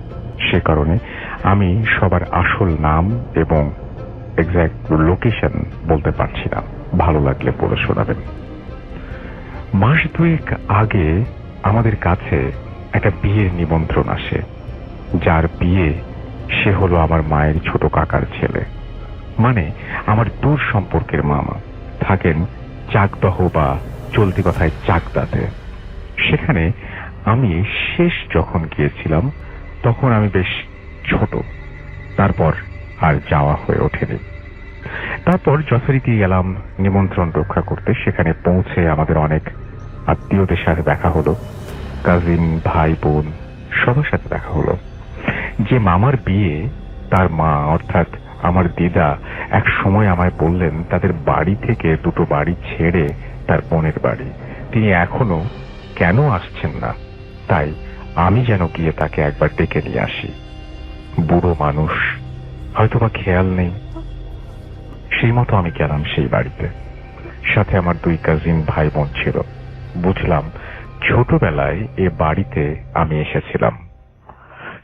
সে কারণে আমি সবার আসল নাম এবং এক্সাক্ট লোকেশন বলতে পারছি না। ভালো লাগলে পড়ে শোনাবেন। মাস 2 আগে আমাদের কাছে একটা বিয়ের নিমন্ত্রণ আসে। যার বিয়ে সে হলো আমার মায়ের ছোট কাকার ছেলে, মানে আমার দূর সম্পর্কের মামা। থাকেন চাকদহ বা চলতি কথায় চাকদাতে। সেখানে আমি শেষ যখন গিয়েছিলাম তখন আমি বেশ ছোট। তারপর আর যাওয়া হয়ে ওঠেনি। তারপর যথারীতি গেলাম নিমন্ত্রণ রক্ষা করতে। সেখানে পৌঁছে আমাদের অনেক আত্মীয়দের সাথে দেখা হলো, কাজিন ভাই বোন সবার সাথে দেখা হলো। যে মামার বিয়ে তার মা অর্থাৎ আমার দিদা এক সময় আমায় বললেন তাদের বাড়ি থেকে 2টো বাড়ি ছেড়ে তার বোনের বাড়ি। তিনি এখনো কেন আসছেন না, তাই আমি যেন গিয়ে তাকে একবার ডেকে নিয়ে আসি। বুড়ো মানুষ, হয়তোবা খেয়াল নেই। সেই মতো আমি গেলাম সেই বাড়িতে। সাথে আমার 2 কাজিন ভাই বোন ছিল। বুঝলাম ছোটবেলায় এ বাড়িতে আমি এসেছিলাম।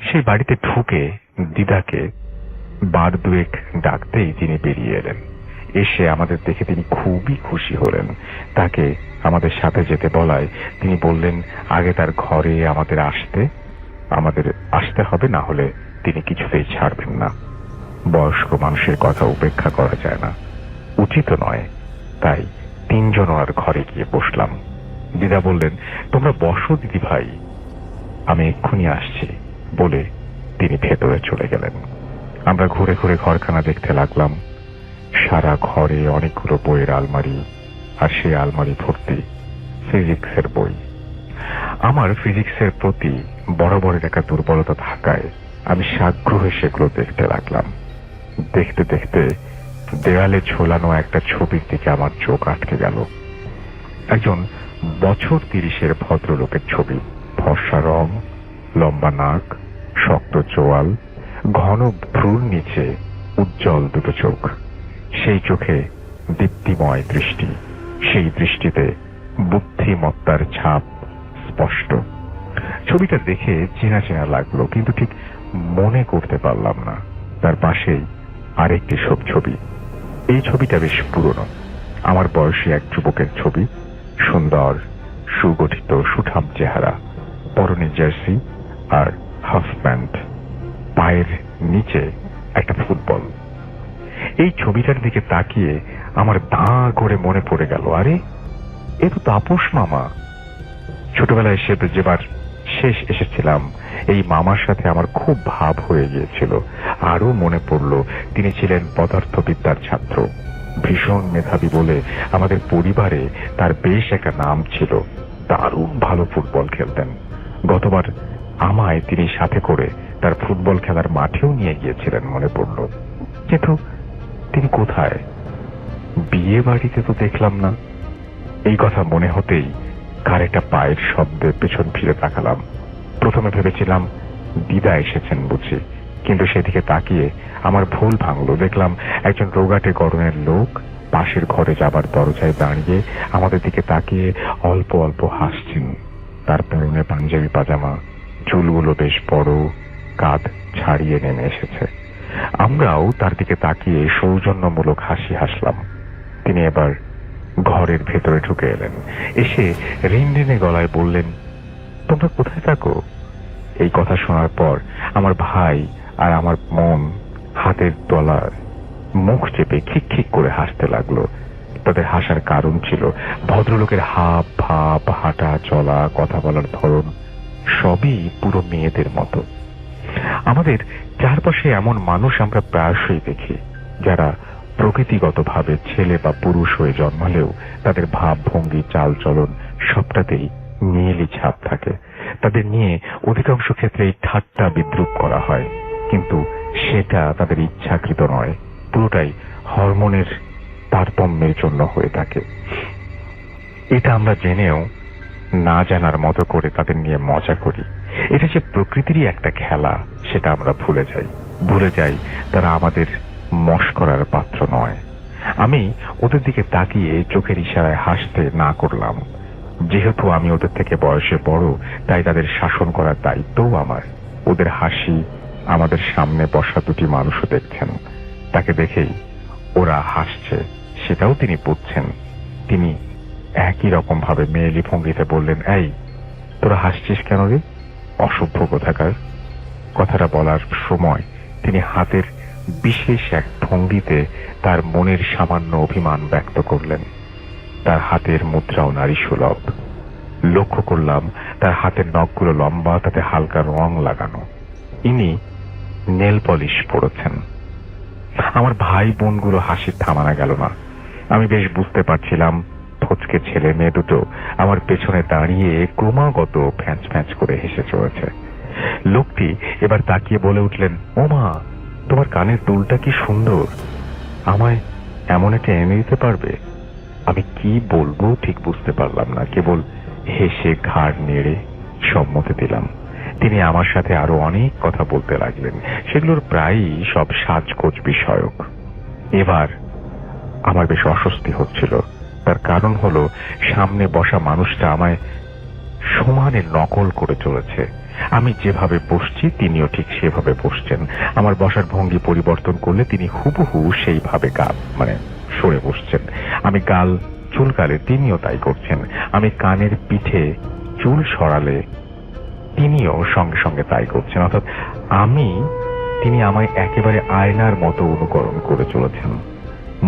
সেই বাড়িতে ঢুকে দিদাকে বার 2 ডাকতেই তিনি বেরিয়ে এলেন। এসে আমাদের দেখে তিনি খুবই খুশি হলেন। তাকে আমাদের সাথে যেতে বলায় তিনি বললেন আগে তার ঘরে আমাদের আসতে হবে, না হলে তিনি কিছুতেই ছাড়বেন না। বয়স্ক মানুষের কথা উপেক্ষা করা যায় না, উচিত নয়। তাই 3 জন আর ঘরে গিয়ে বসলাম। দিদা বললেন, তোমরা বসো দিদি ভাই, আমি এক্ষুনি আসছি বলে তিনি ভেতরে চলে গেলেন। আমরা ঘুরে ঘুরে ঘরখানা দেখতে লাগলাম। সারা ঘরে অনেকগুলো বইয়ের আলমারি, আর সেই আলমারি ভর্তি ফিজিক্সের বই। আমার ফিজিক্সের প্রতি বরাবরের একটা দুর্বলতা থাকায় আমি সাগ্রহে সেগুলো দেখতে লাগলাম। দেখতে দেখতে দেয়ালে ঝোলানো একটা ছবির দিকে আমার চোখ আটকে গেল। একজন বছর 30-এর ভদ্রলোকের ছবি। ফর্সা রং, লম্বা নাক, শক্ত চোয়াল, ঘন ভ্রুর নিচে উজ্জ্বল দুটো চোখ। সেই চোখে দীপ্তিময় দৃষ্টি, সেই দৃষ্টিতে বুদ্ধিমত্তার ছাপ স্পষ্ট। ছবিটা দেখে চেনা চেনা লাগলো, কিন্তু ঠিক মনে করতে পারলাম না। তার পাশেই আরেকটি ছবি। এই ছবিটা বেশ পুরনো, আমার বয়সী এক যুবকের ছবি। সুন্দর, সুগঠিত, সুঠাম চেহারা, পরনে জার্সি আর হাফ প্যান্ট, পায়ের নিচে একটা ফুটবল। এই ছবিটার দিকে তাকিয়ে আমার দাঁ করে মনে পড়ে গেল, আরে এ তো তাপস মামা। ছোটবেলায় সে যেবার শেষ এসেছিলাম, এই মামার সাথে আমার খুব ভাব হয়ে গিয়েছিল। আরো মনে পড়ল তিনি ছিলেন পদার্থবিদ্যার ছাত্র, ভীষণ মেধাবী বলে আমাদের পরিবারে তার বেশ একটা নাম ছিল। দারুণ ভালো ফুটবল খেলতেন। গতবার আমায় তিনি সাথে করে তার ফুটবল খেলার মাঠেও নিয়ে গিয়েছিলেন মনে পড়ল। কিন্তু তিনি কোথায়? বিয়ে বাড়িতে তো দেখলাম না। এই কথা মনে হতেই কার একটা পায়ের শব্দে পেছন ফিরে তাকালাম। প্রথমে ভেবেছিলাম দিদা এসেছেন বুঝি, কিন্তু সেদিকে তাকিয়ে আমার ভুল ভাঙলো। দেখলাম একজন রোগাটে গড়নের লোক পাশের ঘরে যাবার দরজায় দাঁড়িয়ে আমাদের দিকে তাকিয়ে অল্প অল্প হাসছেন। তার পরনে পাঞ্জাবি পাজামা, চুলগুলো বেশ বড়, কাঁধ ছাড়িয়ে নেমে এসেছে। আমরাও তার দিকে তাকিয়ে সৌজন্যমূলক হাসি হাসলাম। তিনি এবার ঘরের ভেতরে ঢুকে এলেন। এসে রিনরিনে গলায় বললেন, তোমরা কোথায় থাকো? এই কথা শোনার পর আমার ভাই আর আমার মন হাতের তলার মুখ চেপে খিক খিক করে হাসতে লাগলো। তাদের হাসার কারণ ছিল ভদ্রলোকের হাব ভাব, হাঁটা চলা, কথা বলার ধরন সবই পুরো মেয়েদের মতো। আমাদের চারপাশে এমন মানুষ আমরা প্রায়শই দেখি, যারা প্রকৃতিগতভাবে ছেলে বা পুরুষ হয়ে জন্মালেও তাদের ভাব ভঙ্গি, চাল চলন সবটাতেই নীলই ছাপ থাকে। তাদের নিয়ে অধিকাংশ ক্ষেত্রেই ঠাট্টা বিদ্রুপ করা হয়, কিন্তু সেটা তাদের ইচ্ছাকৃত নয়, পুরোটাই হরমোনের তারতম্যের জন্য হয়ে থাকে। এটা আমরা জেনেও না জানার মতো করে তাদের নিয়ে মজা করি। এটা যে প্রকৃতিরই একটা খেলা সেটা আমরা ভুলে যাই তারা আমাদের মশকরার পাত্র নয়। আমি ওদের দিকে তাকিয়ে চোখের ইশারায় হাসতে না করলাম। যেহেতু আমি ওদের থেকে বয়সে বড়, তাই তাদের শাসন করার দায়িত্বও আমার। ওদের হাসি আমাদের সামনে বসা দুটি মানুষও দেখছেন। তাকে দেখেই ওরা হাসছে সেটাও তিনি বুঝছেন। তিনি একই রকম ভাবে মেয়েলি ভঙ্গিতে বললেন, এই তোরা হাসছিস কেন রে, অসভ্য কোথাকার। কথাটা বলার সময় তিনি হাতের বিশেষ এক ভঙ্গিতে তার মনের সামান্য অভিমান ব্যক্ত করলেন। তার হাতের মুদ্রাও নারী সুলভ। লক্ষ্য করলাম তার হাতের নখগুলো লম্বা, তাতে হালকা রং লাগানো। ইনি নেল পলিশ পরেছেন। আমার ভাই বোনগুলো হাসির থামানো গেল না। আমি বেশ বুঝতে পারছিলাম ফচকে ছেলে মেয়ে দুটো আমার পেছনে দাঁড়িয়ে ক্রমাগত ফ্যাঁচ ফ্যাঁচ করে হেসে চলেছে। লোকটি এবার তাকিয়ে বলে উঠলেন, ও মা, তোমার কানের দুলটা কি সুন্দর, আমায় এমন একটা এনে দিতে পারবে? আমি কি বলবো ঠিক বুঝতে পারলাম না, কেবল হেসে ঘাড় নেড়ে সম্মতি দিলাম। তিনি আমার সাথে আরো অনেক কথা বলতে লাগলেন, সেগুলোর প্রায়ই সব সাজগোজ বিষয়ক। এবার আমার বেশ অস্বস্তি হচ্ছিল। তার কারণ হলো সামনে বসা মানুষটা আমায় সমানে নকল করে চলেছে। আমি যেভাবে বসছি তিনিও ঠিক সেভাবে বসছেন। আমার বসার ভঙ্গি পরিবর্তন করলে তিনি হুবহু সেইভাবে সরে বসছেন। আমি গাল চুলকালে তিনিও তাই করছেন। আমি কানের পিঠে চুল সরালে তিনিও সঙ্গে সঙ্গে তাই করছেন। অর্থাৎ তিনি আমায় একেবারে আয়নার মতো অনুকরণ করে চলেছেন।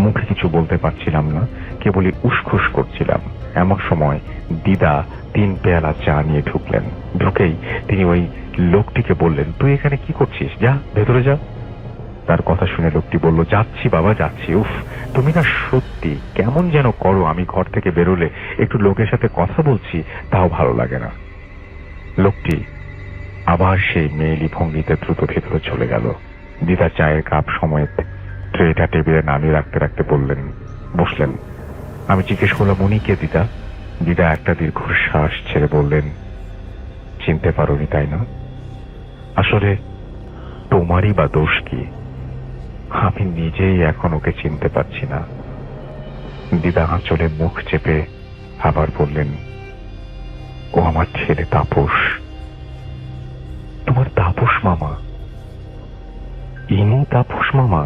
মুখে কিছু বলতে পারছিলাম না, কেবলই উসখুস করছিলাম। এমন সময় দিদা 3 পেয়ালা চা নিয়ে ঢুকলেন। ঢুকেই তিনি ওই লোকটিকে বললেন, তুই এখানে কি করছিস, যা ভেতরে যা। তার কথা শুনে লোকটি বলল, যাচ্ছি বাবা যাচ্ছি। উফ, তুমি না সত্যি কেমন যেন করো। আমি ঘর থেকে বেরোলে একটু লোকের সাথে কথা বলছি, তাও ভালো লাগে না। লোকটি আবার সেই মেয়েলি ভঙ্গিতে দ্রুত ভেতরে চলে গেল। দিদা চায়ের কাপ সময়েত ট্রেটা টেবিলে নামিয়ে রাখতে রাখতে বসলেন। আমি জিজ্ঞেস করলাম, উনি কে দিদা? দিদা একটা দীর্ঘশ্বাস ছেড়ে বললেন, চিনতে পারোনি তাই না? আসলে তোমারই বা দোষ কি? আমি নিজেই এখন ওকে চিনতে পারছি না। দিদা আঁচলে মুখ চেপে আবার বললেন, ও আমার ছেলে তাপস। তোমার তাপস মামা? ইনি তাপস মামা?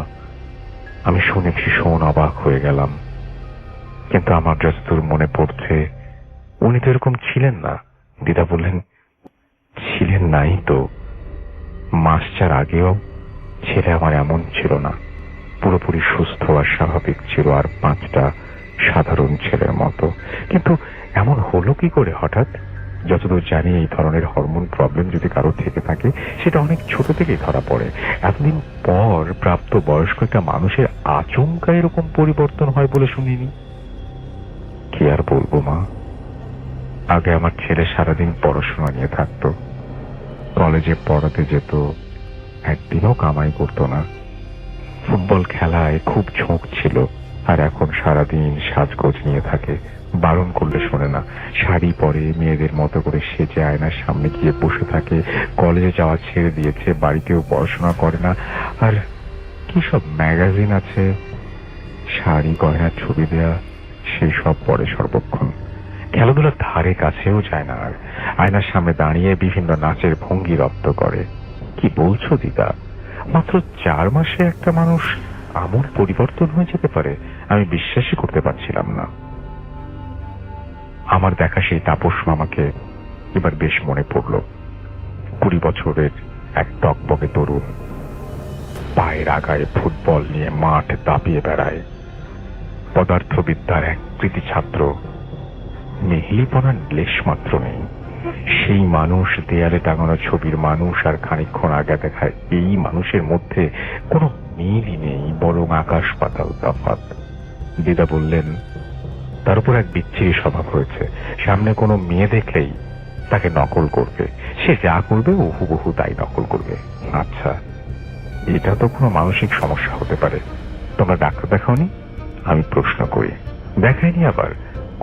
আমি শুনে ভীষণ অবাক হয়ে গেলাম, কিন্তু আমার যতদূর মনে পড়ছে উনি তো এরকম ছিলেন না। দিদা বললেন, ছিলেন নাই তো। মাস চার আগেও ছেলে আমার এমন ছিল না, পুরোপুরি সুস্থ আর স্বাভাবিক ছিল, আর 5টা সাধারণ ছেলের মতো। কিন্তু এমন হলো কি করে হঠাৎ? যতদূর জানি এই ধরনের হরমোন প্রবলেম যদি কারো থেকে থাকে সেটা অনেক ছোট থেকেই ধরা পড়ে। এতদিন পর প্রাপ্ত বয়স্ক একটা মানুষের আচমকা এরকম পরিবর্তন হয় বলে শুনিনি। কি আর বলবো মা, আগে আমার ছেলে সারাদিন পড়াশোনা নিয়ে থাকতো, কলেজে পড়াতে যেত, একদিনও কামাই করতো না। ফুটবল খেলায় খুব ঝোঁক ছিল, আর এখন সারাদিন সাজগোজ নিয়ে থাকে, বারণ করলে শোনে না। শাড়ি পরে, মেয়েদের মতো করে সেজে আয়নার সামনে গিয়ে বসে থাকে। কলেজে যাওয়া ছেড়ে দিয়েছে, বাড়িতেও পড়াশোনা করে না। আর কি সব ম্যাগাজিন আছে, শাড়ি গয়নার ছবি দেয়া, সেই সব পড়ে সর্বক্ষণ। খেলাধুলার ধারে কাছেও যায় না, আর আয়নার সামনে দাঁড়িয়ে বিভিন্ন নাচের ভঙ্গি রপ্ত করে। কি বলছো দিদা? মাত্র 4 মাসে একটা মানুষ আমূল পরিবর্তন হয়ে যেতে পারে? আমি বিশ্বাসই করতে পারছিলাম না। আমার দেখা সেই তাপস মামাকে এবার বেশ মনে পড়ল। 20 বছরের এক টকবকে তরুণ, পায়ের আগায় ফুটবল নিয়ে মাঠ দাপিয়ে বেড়ায়, পদার্থবিদ্যার এক কৃতি ছাত্র, মেহিলিপনার লেশ মাত্র নেই। সেই মানুষ, দেয়ালে টাঙানো ছবির মানুষ, আর খানিকক্ষণ আগে দেখায় এই মানুষের মধ্যে কোনো মিলই নেই, বরং আকাশ পাতাল তফাৎ। দিদা বললেন, তার উপর এক বিচ্ছিরি স্বভাব হয়েছে। সামনে কোনো মেয়ে দেখলেই তাকে নকল করবে, সে যা করবে হুবহু তাই নকল করবে। আচ্ছা, এটা তো কোনো মানসিক সমস্যা হতে পারে। তোমরা ডাক্তার দেখাওনি? আমি প্রশ্ন করি। দেখাইনি আবার?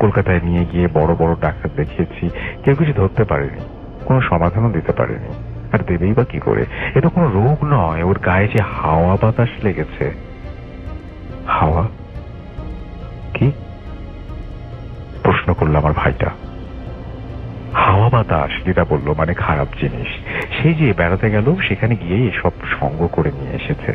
কলকাতায় নিয়ে গিয়ে বড় বড় ডাক্তার দেখিয়েছি, কেউ কিছু ধরতে পারেনি, কোনো সমাধানও দিতে পারেনি। আর দেবেই বা কি করে? এ তো কোনো রোগ নয়, ওর গায়ে যে হাওয়া বাতাস লেগেছে। হাওয়া? কি? প্রশ্ন করল আমার ভাইটা। হাওয়া বাতাস, যেটা বললো, মানে খারাপ জিনিস। সেই যে বেড়াতে গেল, সেখানে গিয়ে এসব সঙ্গ করে নিয়ে এসেছে।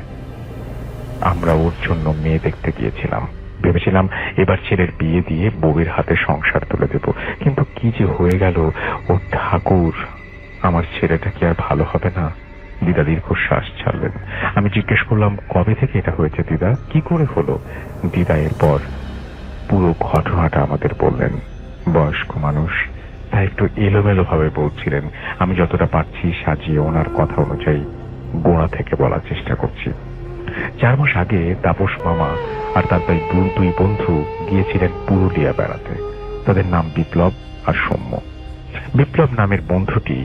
আমরা ওর জন্য মেয়ে দেখতে গিয়েছিলাম, ভেবেছিলাম এবার ছেলের বিয়ে দিয়ে বউয়ের হাতে সংসার তুলে দেব, কিন্তু কি যে হয়ে গেল। ও ঠাকুর, আমার ছেলেটা কি আর ভালো হবে না? দিদা দীর্ঘশ্বাস ছাড়লেন। আমি জিজ্ঞেস করলাম, কবে থেকে এটা হয়েছে দিদা, কি করে হলো? দিদা এরপর পুরো ঘটনাটা আমাদের বললেন। বয়স্ক মানুষ, তাই একটু এলোমেলো ভাবে বলছিলেন। আমি যতটা পারছি সাজিয়ে ওনার কথা অনুযায়ী গোড়া থেকে বলার চেষ্টা করছি। 4 মাস আগে তাপস মামা আর তার তাই দুই বন্ধু গিয়েছিলেন পুরুলিয়া বেড়াতে। তাদের নাম বিপ্লব আর সৌম্য। বিপ্লব নামের বন্ধুটি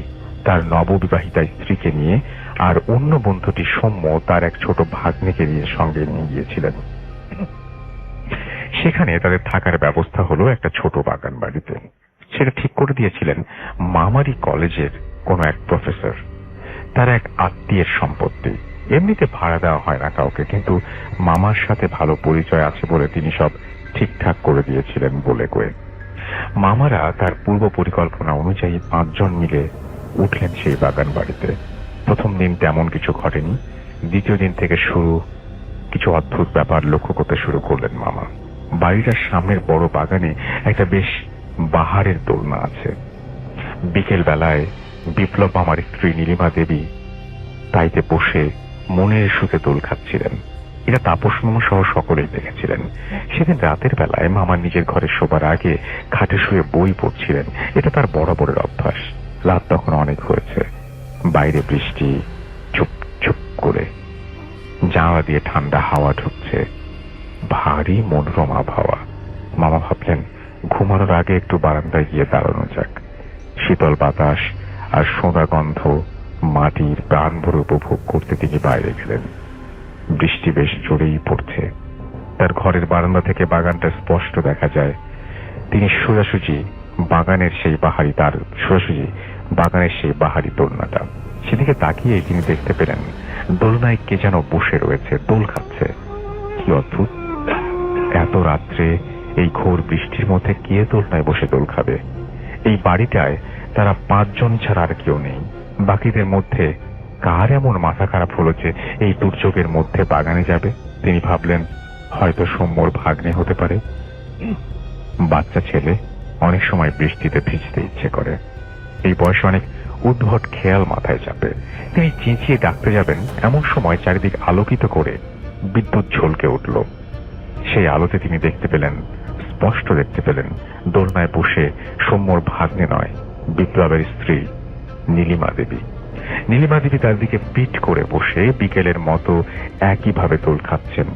তার নববিবাহিতা স্ত্রীকে নিয়ে, আর অন্য বন্ধুটি সৌম্য তার এক ছোট ভাগ্নেকে নিয়ে সঙ্গে নিয়ে গিয়েছিলেন। সেখানে তাদের থাকার ব্যবস্থা হলো একটা ছোট বাগান বাড়িতে। সেটা ঠিক করে দিয়েছিলেন মামারি কলেজের কোন এক প্রফেসর, তার এক আত্মীয়ের সম্পত্তি। এমনিতে ভাড়া দেওয়া হয় না কাউকে, কিন্তু মামার সাথে ভালো পরিচয় আছে বলে তিনি সব ঠিকঠাক করে দিয়েছিলেন বলে কয়ে। মামারা তার পূর্ব পরিকল্পনা অনুযায়ী 5 জন মিলে উঠলেন সেই বাগান বাড়িতে। প্রথম দিন তেমন কিছু ঘটেনি। দ্বিতীয় দিন থেকে কিছু অদ্ভুত ব্যাপার লক্ষ্য করতে শুরু করলেন মামা। বাড়িটার সামনের বড় বাগানে একটা বেশ বাহারের দোলনা আছে। বিকেল বেলায় বিপ্লব মামার স্ত্রী নীলিমা দেবী তাইতে বসে মনের সুখে দোল খাচ্ছিলেন। এটা তাপস মামা সহ সকলেই দেখেছিলেন। সেদিন রাতের বেলায় মামা নিজের ঘরে শোবার আগে খাটে শুয়ে বই পড়ছিলেন। এটা তার বরাবরের অভ্যাস। রাত তখন অনেক হয়েছে, বাইরে বৃষ্টি, চুপ চুপ করে জানলা দিয়ে ঠান্ডা হাওয়া ঢুকছে, ভারী মনোরম আবহাওয়া। মামা ভাবলেন ঘুমানোর আগে একটু বারান্দায় গিয়ে দাঁড়ানো যাক। শীতল বাতাস আর সোঁদা গন্ধ মাটির প্রাণ ভরে উপভোগ করতে তিনি বাইরে গেলেন। বৃষ্টি বেশ জোরেই পড়ছে। তার ঘরের বারান্দা থেকে বাগানটা স্পষ্ট দেখা যায়। তিনি সোজাসুজি বাগানের সেই বাহারি দোলনাটা, সেদিকে তাকিয়ে তিনি দেখতে পেলেন দোলনায় কে যেন বসে রয়েছে, দোল খাচ্ছে। কি অদ্ভুত, এত রাত্রে এই ঘোর বৃষ্টির মধ্যে কে দোলনায় বসে দোল খাবে? এই বাড়িটায় তারা 5 জন ছাড়া আর কেউ নেই। বাকিদের মধ্যে কার এমন মাথা খারাপ হলো যে এই দুর্যোগের মধ্যে বাগানে যাবে? তিনি ভাবলেন হয়তো সৌম্যর ভাগ্নে হতে পারে। বাচ্চা ছেলে, অনেক সময় বৃষ্টিতে ভিজতে ইচ্ছে করে। এই বয়সে অনেক উদ্ভট খেয়াল মাথায় চাপে। তিনি চেঁচিয়ে ডাকতে যাবেন, এমন সময় চারিদিক আলোকিত করে বিদ্যুৎ ঝলকে উঠল। সেই আলোতে তিনি স্পষ্ট দেখতে পেলেন দোলনায় বসে সৌম্যর ভাগ্নে নয়, বিপ্লবের স্ত্রী নীলিমা দেবী। নীলিমা দেবী তার দিকে পিঠ করে বসে বিকেলের মতো একইভাবে দোল খাচ্ছেন।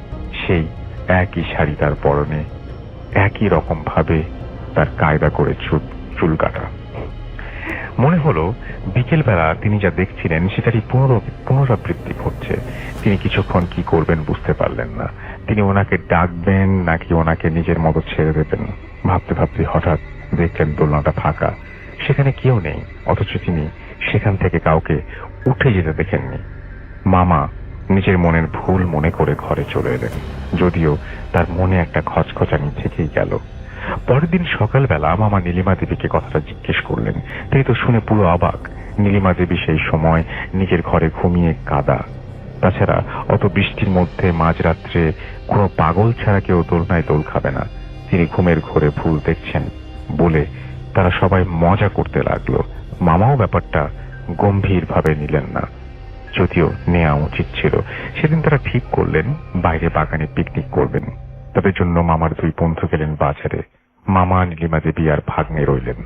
সেই একই শাড়ি তার পরনে, একই রকম ভাবে তার কায়দা করে চুল কাটা। মনে হলো বিকেল বেলা তিনি যা দেখছিলেন সেটারই পুনরাবৃত্তি ঘটছে। তিনি কিছুক্ষণ কি করবেন বুঝতে পারলেন না। তিনি ওনাকে ডাকবেন নাকি ওনাকে নিজের মতো ছেড়ে দেবেন। ভাবতে ভাবতে হঠাৎ দেখলেন দোলনাটা ফাঁকা, সেখানে কেউ নেই। অথচ তিনি সেখান থেকে কাউকে উঠে যেতে দেখেননি। মামা নিজের মনের ভুল মনে করে ঘরে চলে এলেন, যদিও তার মনে একটা খচখচানি থেকেই গেল। পরের দিন সকালবেলা মামা নীলিমা দেবীকে কথাটা জিজ্ঞেস করলেন। তিনি তো শুনে পুরো অবাক। নীলিমা দেবী সেই সময় নিজের ঘরে ঘুমিয়ে কাদা। তাছাড়া অত বৃষ্টির মধ্যে মাঝরাত্রে কোনো পাগল ছাড়া কেউ দোলনায় দোল খাবে না। তিনি ঘুমের ঘোরে ভুল দেখছেন বলে তারা সবাই মজা করতে লাগলো। মামাও ব্যাপারটা গম্ভীরভাবে নিলেন না, যদিও নেওয়া উচিত ছিল। সেদিন তারা ঠিক করলেন বাইরে বাগানে পিকনিক করবেন। তাদের জন্য মামার 2 বন্ধু গেলেন বাজারে। মামা, নীলিমা দেবী আর ভাগ্নে রইলেন।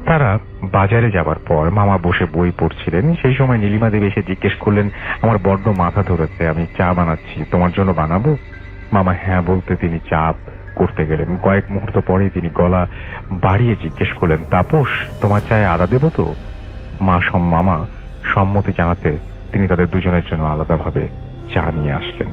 তারা বাজারে যাবার পর মামা বসে বই পড়ছিলেন। সেই সময় নীলিমা দেবী এসে জিজ্ঞেস করলেন, আমার বড্ড মাথা ধরেছে, আমি চা বানাচ্ছি, তোমার জন্য বানাবো? মামা হ্যাঁ বলতে তিনি চা করতে গেলেন। কয়েক মুহূর্ত পরে তিনি গলা বাড়িয়ে জিজ্ঞেস করলেন, তাপস, তোমার চায়ে আদা দেবো তো? মামা সম্মতি জানাতে তিনি তাদের দুজনের জন্য আলাদাভাবে চা নিয়ে আসলেন।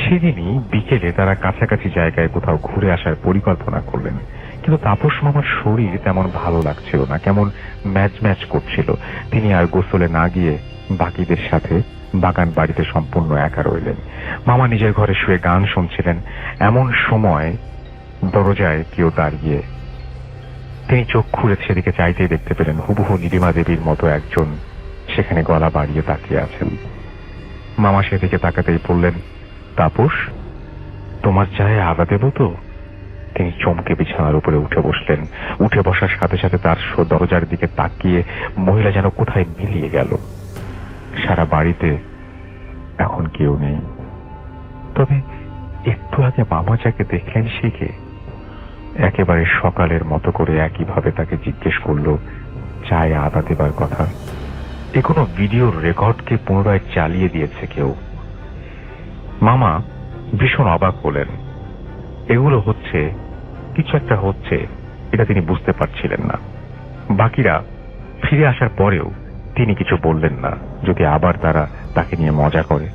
সেদিনই বিকেলে তারা কাছাকাছি জায়গায় কোথাও ঘুরে আসার পরিকল্পনা করলেন। কিন্তু তাপস মামার শরীর তেমন ভালো লাগছিল না, কেমন ম্যাচ করছিল। তিনি আর গোসলে না গিয়ে বাকিদের সাথে বাগান বাড়িতে সম্পূর্ণ একা রইলেন। মামা নিজের ঘরে শুয়ে গান শুনছিলেন। এমন সময় দরজায় কেউ দাঁড়িয়ে। তিনি চোখ খুলে সেদিকে চাইতেই দেখতে পেলেন হুবহু নীলিমা দেবীর মতো একজন সেখানে গলা বাড়িয়ে তাকিয়ে আছেন। মামা সেদিকে তাকাতেই বললেন, তাপস, তোমার চায়ে আদা দেব তো? তিনি চমকে বিছানার উপরে উঠে বসলেন। উঠে বসার সাথে সাথে তার দরজার দিকে তাকিয়ে মহিলা যেন কোথায় মিলিয়ে গেল। সারা বাড়িতে এখন কেউ নেই। তবে একটু আগে মামা যাকে দেখলেন সে কে? একেবারে সকালের মতো করে একইভাবে তাকে জিজ্ঞেস করলো চায়ে আদা দেবার কথা। এ কোনো ভিডিওর রেকর্ডকে পুনরায় চালিয়ে দিয়েছে কেউ। মামা ভীষণ অবাক হলেন। এগুলো হচ্ছে, কিছু একটা হচ্ছে, এটা তিনি বুঝতে পারছিলেন না। বাকিরা ফিরে আসার পরেও তিনি কিছু বললেন না, যদি আবার তারা তাকে নিয়ে মজা করে।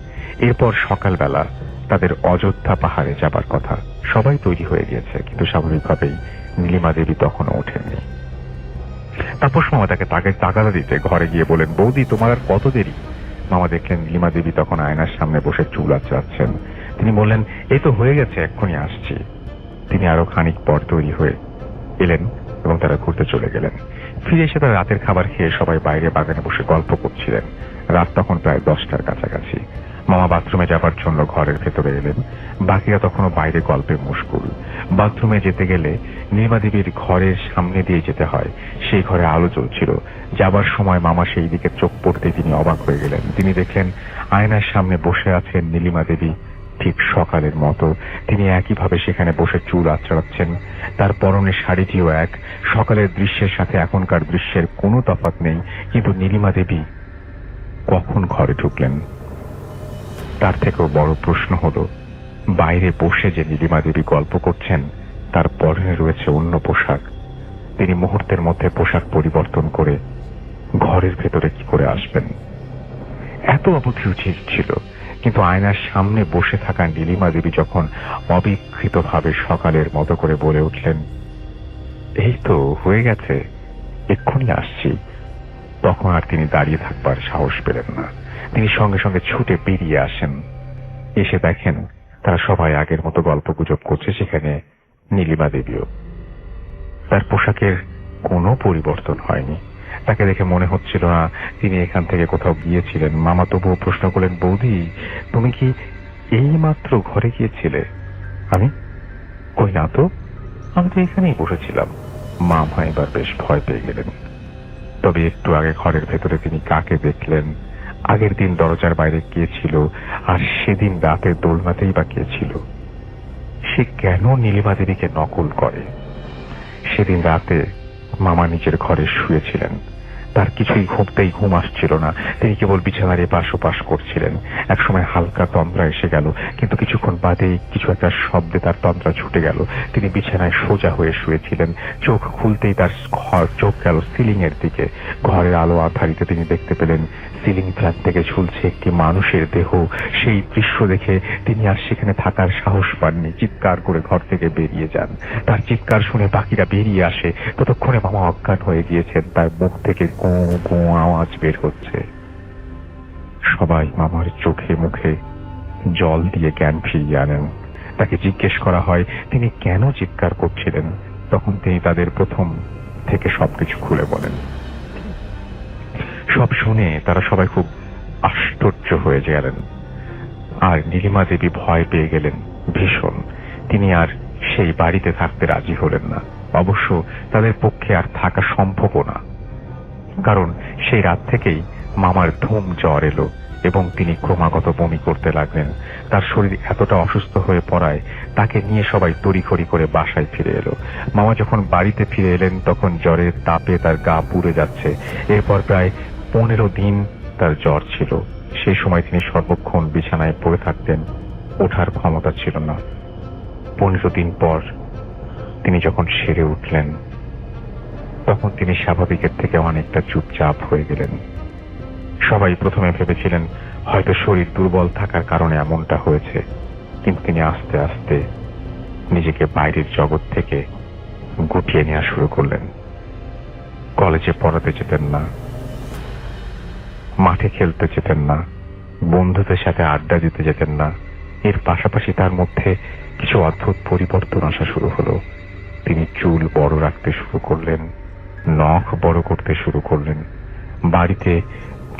এরপর সকালবেলা তাদের অযোধ্যা পাহাড়ে যাবার কথা। সবাই তৈরি হয়ে গিয়েছে, কিন্তু স্বাভাবিকভাবেই নীলিমা দেবী তখনও ওঠেননি। তাপস মামা তাকে তাগাদা দিতে ঘরে গিয়ে বলেন, বৌদি, তোমার আর কত দেরি? মামা দেখলেন নীলিমা দেবী তখন আয়নার সামনে বসে চুল আঁচড়াচ্ছেন। তিনি বললেন, এই তো হয়ে গেছে, এক্ষুনি আসছি। তিনি আরো খানিক পর তৈরি হয়ে এলেন এবং তারা ঘুরতে চলে গেলেন। ফিরে এসে তারা রাতের খাবার খেয়ে সবাই বাইরে বাগানে বসে গল্প করছিলেন। রাত তখন প্রায় 10টার কাছাকাছি। মামা বাথরুমে যাবার জন্য ঘরের ভেতরে এলেন। বাকিরা তখনও বাইরে গল্পে মুশগুল। বাথরুমে যেতে গেলে নীলিমা দেবীর ঘরের সামনে দিয়ে যেতে হয়। সেই ঘরে আলো জ্বলছিল। যাবার সময় মামা সেই দিকে চোখ পড়তে তিনি অবাক হয়ে গেলেন। তিনি দেখলেন আয়নার সামনে বসে আছেন নীলিমা দেবী, ঠিক সকালের মতো। তিনি একইভাবে সেখানে বসে চুল আঁচড়াচ্ছেন। তার পরনের শাড়িটিও এক। সকালের দৃশ্যের সাথে এখনকার দৃশ্যের কোনো তফাৎ নেই। কিন্তু নীলিমা দেবী কখন ঘরে ঢুকলেন? তার থেকেও বড় প্রশ্ন হলো, বাইরে বসে যে নীলিমা দেবী গল্প করছেন তার পরনে রয়েছে অন্য পোশাক। তিনি মুহূর্তের মধ্যে পোশাক পরিবর্তন করে ঘরের ভেতরে কি করে আসবেন? এত অবধি উচিত ছিল কিন্তু আয়নার সামনে বসে থাকা নীলিমা দেবী যখন অবিকৃতভাবে সকালের মতো করে বলে উঠলেন, এই তো হয়ে গেছে, এক্ষুনি আসছি, তখন আর তিনি দাঁড়িয়ে থাকবার সাহস পেলেন না। তিনি সঙ্গে সঙ্গে ছুটে বেরিয়ে আসেন। এসে দেখেন তারা সবাই আগের মতো গল্পগুজব করছে, সেখানে নীলিমা দেবীও। তার পোশাকের কোনো পরিবর্তন হয়নি। তাকে দেখে মনে হচ্ছিল না তিনি এখান থেকে কোথাও গিয়েছিলেন। মামা তবুও প্রশ্ন করলেন, বৌদি তুমি কি এই মাত্র ঘরে গিয়েছিলে? আমি কই না তো, আমি তো এখানেই বসেছিলাম। মামা এবার বেশ ভয় পেয়ে গেলেন। তবে একটু আগে ঘরের ভেতরে তিনি কাকে দেখলেন, আগের দিন দরজার বাইরে কে ছিল, আর সেদিন রাতে দোলনাতেই বা কে ছিল? সে কেন নীলিমা দেবীকে নকল করে? সেদিন রাতে মামা নিজের ঘরে শুয়েছিলেন, তার কিছুই ঘুম আসছিল না। তিনি কেবল বিছানার এপাশ ওপাশ করছিলেন। একসময় হালকা তন্দ্রা এসে গেল, কিন্তু কিছুক্ষণ বাদেই কিছু একটা শব্দে তার তন্দ্রা ছুটে গেল। তিনি বিছানায় সোজা হয়ে শুয়েছিলেন। চোখ খুলতেই তার চোখ গেল সিলিং এর দিকে। ঘরের আলো আধারিতে তিনি দেখতে পেলেন সিলিং ফ্যান থেকে ঝুলছে একটি মানুষের দেহ। সেই দৃশ্য দেখে তিনি আর সেখানে থাকার সাহস পাননি, চিৎকার করে ঘর থেকে বেরিয়ে যান। তার চিৎকার শুনে বাকিরা বেরিয়ে আসে। ততক্ষণে মামা অজ্ঞান হয়ে গিয়েছেন, তার মুখ থেকে গো গো আওয়াজ বের হচ্ছে। সবাই মামার চোখে মুখে জল দিয়ে জ্ঞান ফিরিয়ে আনেন। তাকে জিজ্ঞেস করা হয় তিনি কেন চিৎকার করছিলেন। তখন তিনি তাদের প্রথম থেকে সবকিছু খুলে বলেন। সব শুনে তারা সবাই খুব আশ্চর্য হয়ে গেলেন, আর নীলিমা দেবী ভয় পেয়ে গেলেন ভীষণ। তিনি আর সেই বাড়িতে থাকতে রাজি হলেন না। অবশ্য তাদের পক্ষে আর থাকা সম্ভবও না, কারণ সেই রাত থেকেই মামার ধুম জ্বর এলো এবং তিনি ক্রমাগত বমি করতে লাগলেন। তার শরীর এতটা অসুস্থ হয়ে পড়ায় তাকে নিয়ে সবাই তড়িঘড়ি করে বাসায় ফিরে এলো। মামা যখন বাড়িতে ফিরে এলেন তখন জ্বরের তাপে তার গা পুড়ে যাচ্ছে। এরপর প্রায় 15 দিন তার জ্বর ছিল। সেই সময় তিনি সর্বক্ষণ বিছানায় পড়ে থাকতেন, ওঠার ক্ষমতা ছিল না। 15 দিন পর তিনি যখন সেরে উঠলেন তখন তিনি স্বাভাবিকের থেকে অনেকটা চুপচাপ হয়ে গেলেন। সবাই প্রথমে ভেবেছিলেন হয়তো শরীর দুর্বল থাকার কারণে এমনটা হয়েছে, কিন্তু তিনি আস্তে আস্তে নিজেকে বাইরের জগৎ থেকে গুটিয়ে নেওয়া শুরু করলেন। কলেজে পড়াতে যেতেন না, মাঠে খেলতে যেতেন না, বন্ধুদের সাথে আড্ডা দিতে যেতেন না। এর পাশাপাশি তার মধ্যে কিছু অদ্ভুত পরিবর্তন আসা শুরু হলো। তিনি চুল বড় রাখতে শুরু করলেন, নখ বড় করতে শুরু করলেন, বাড়িতে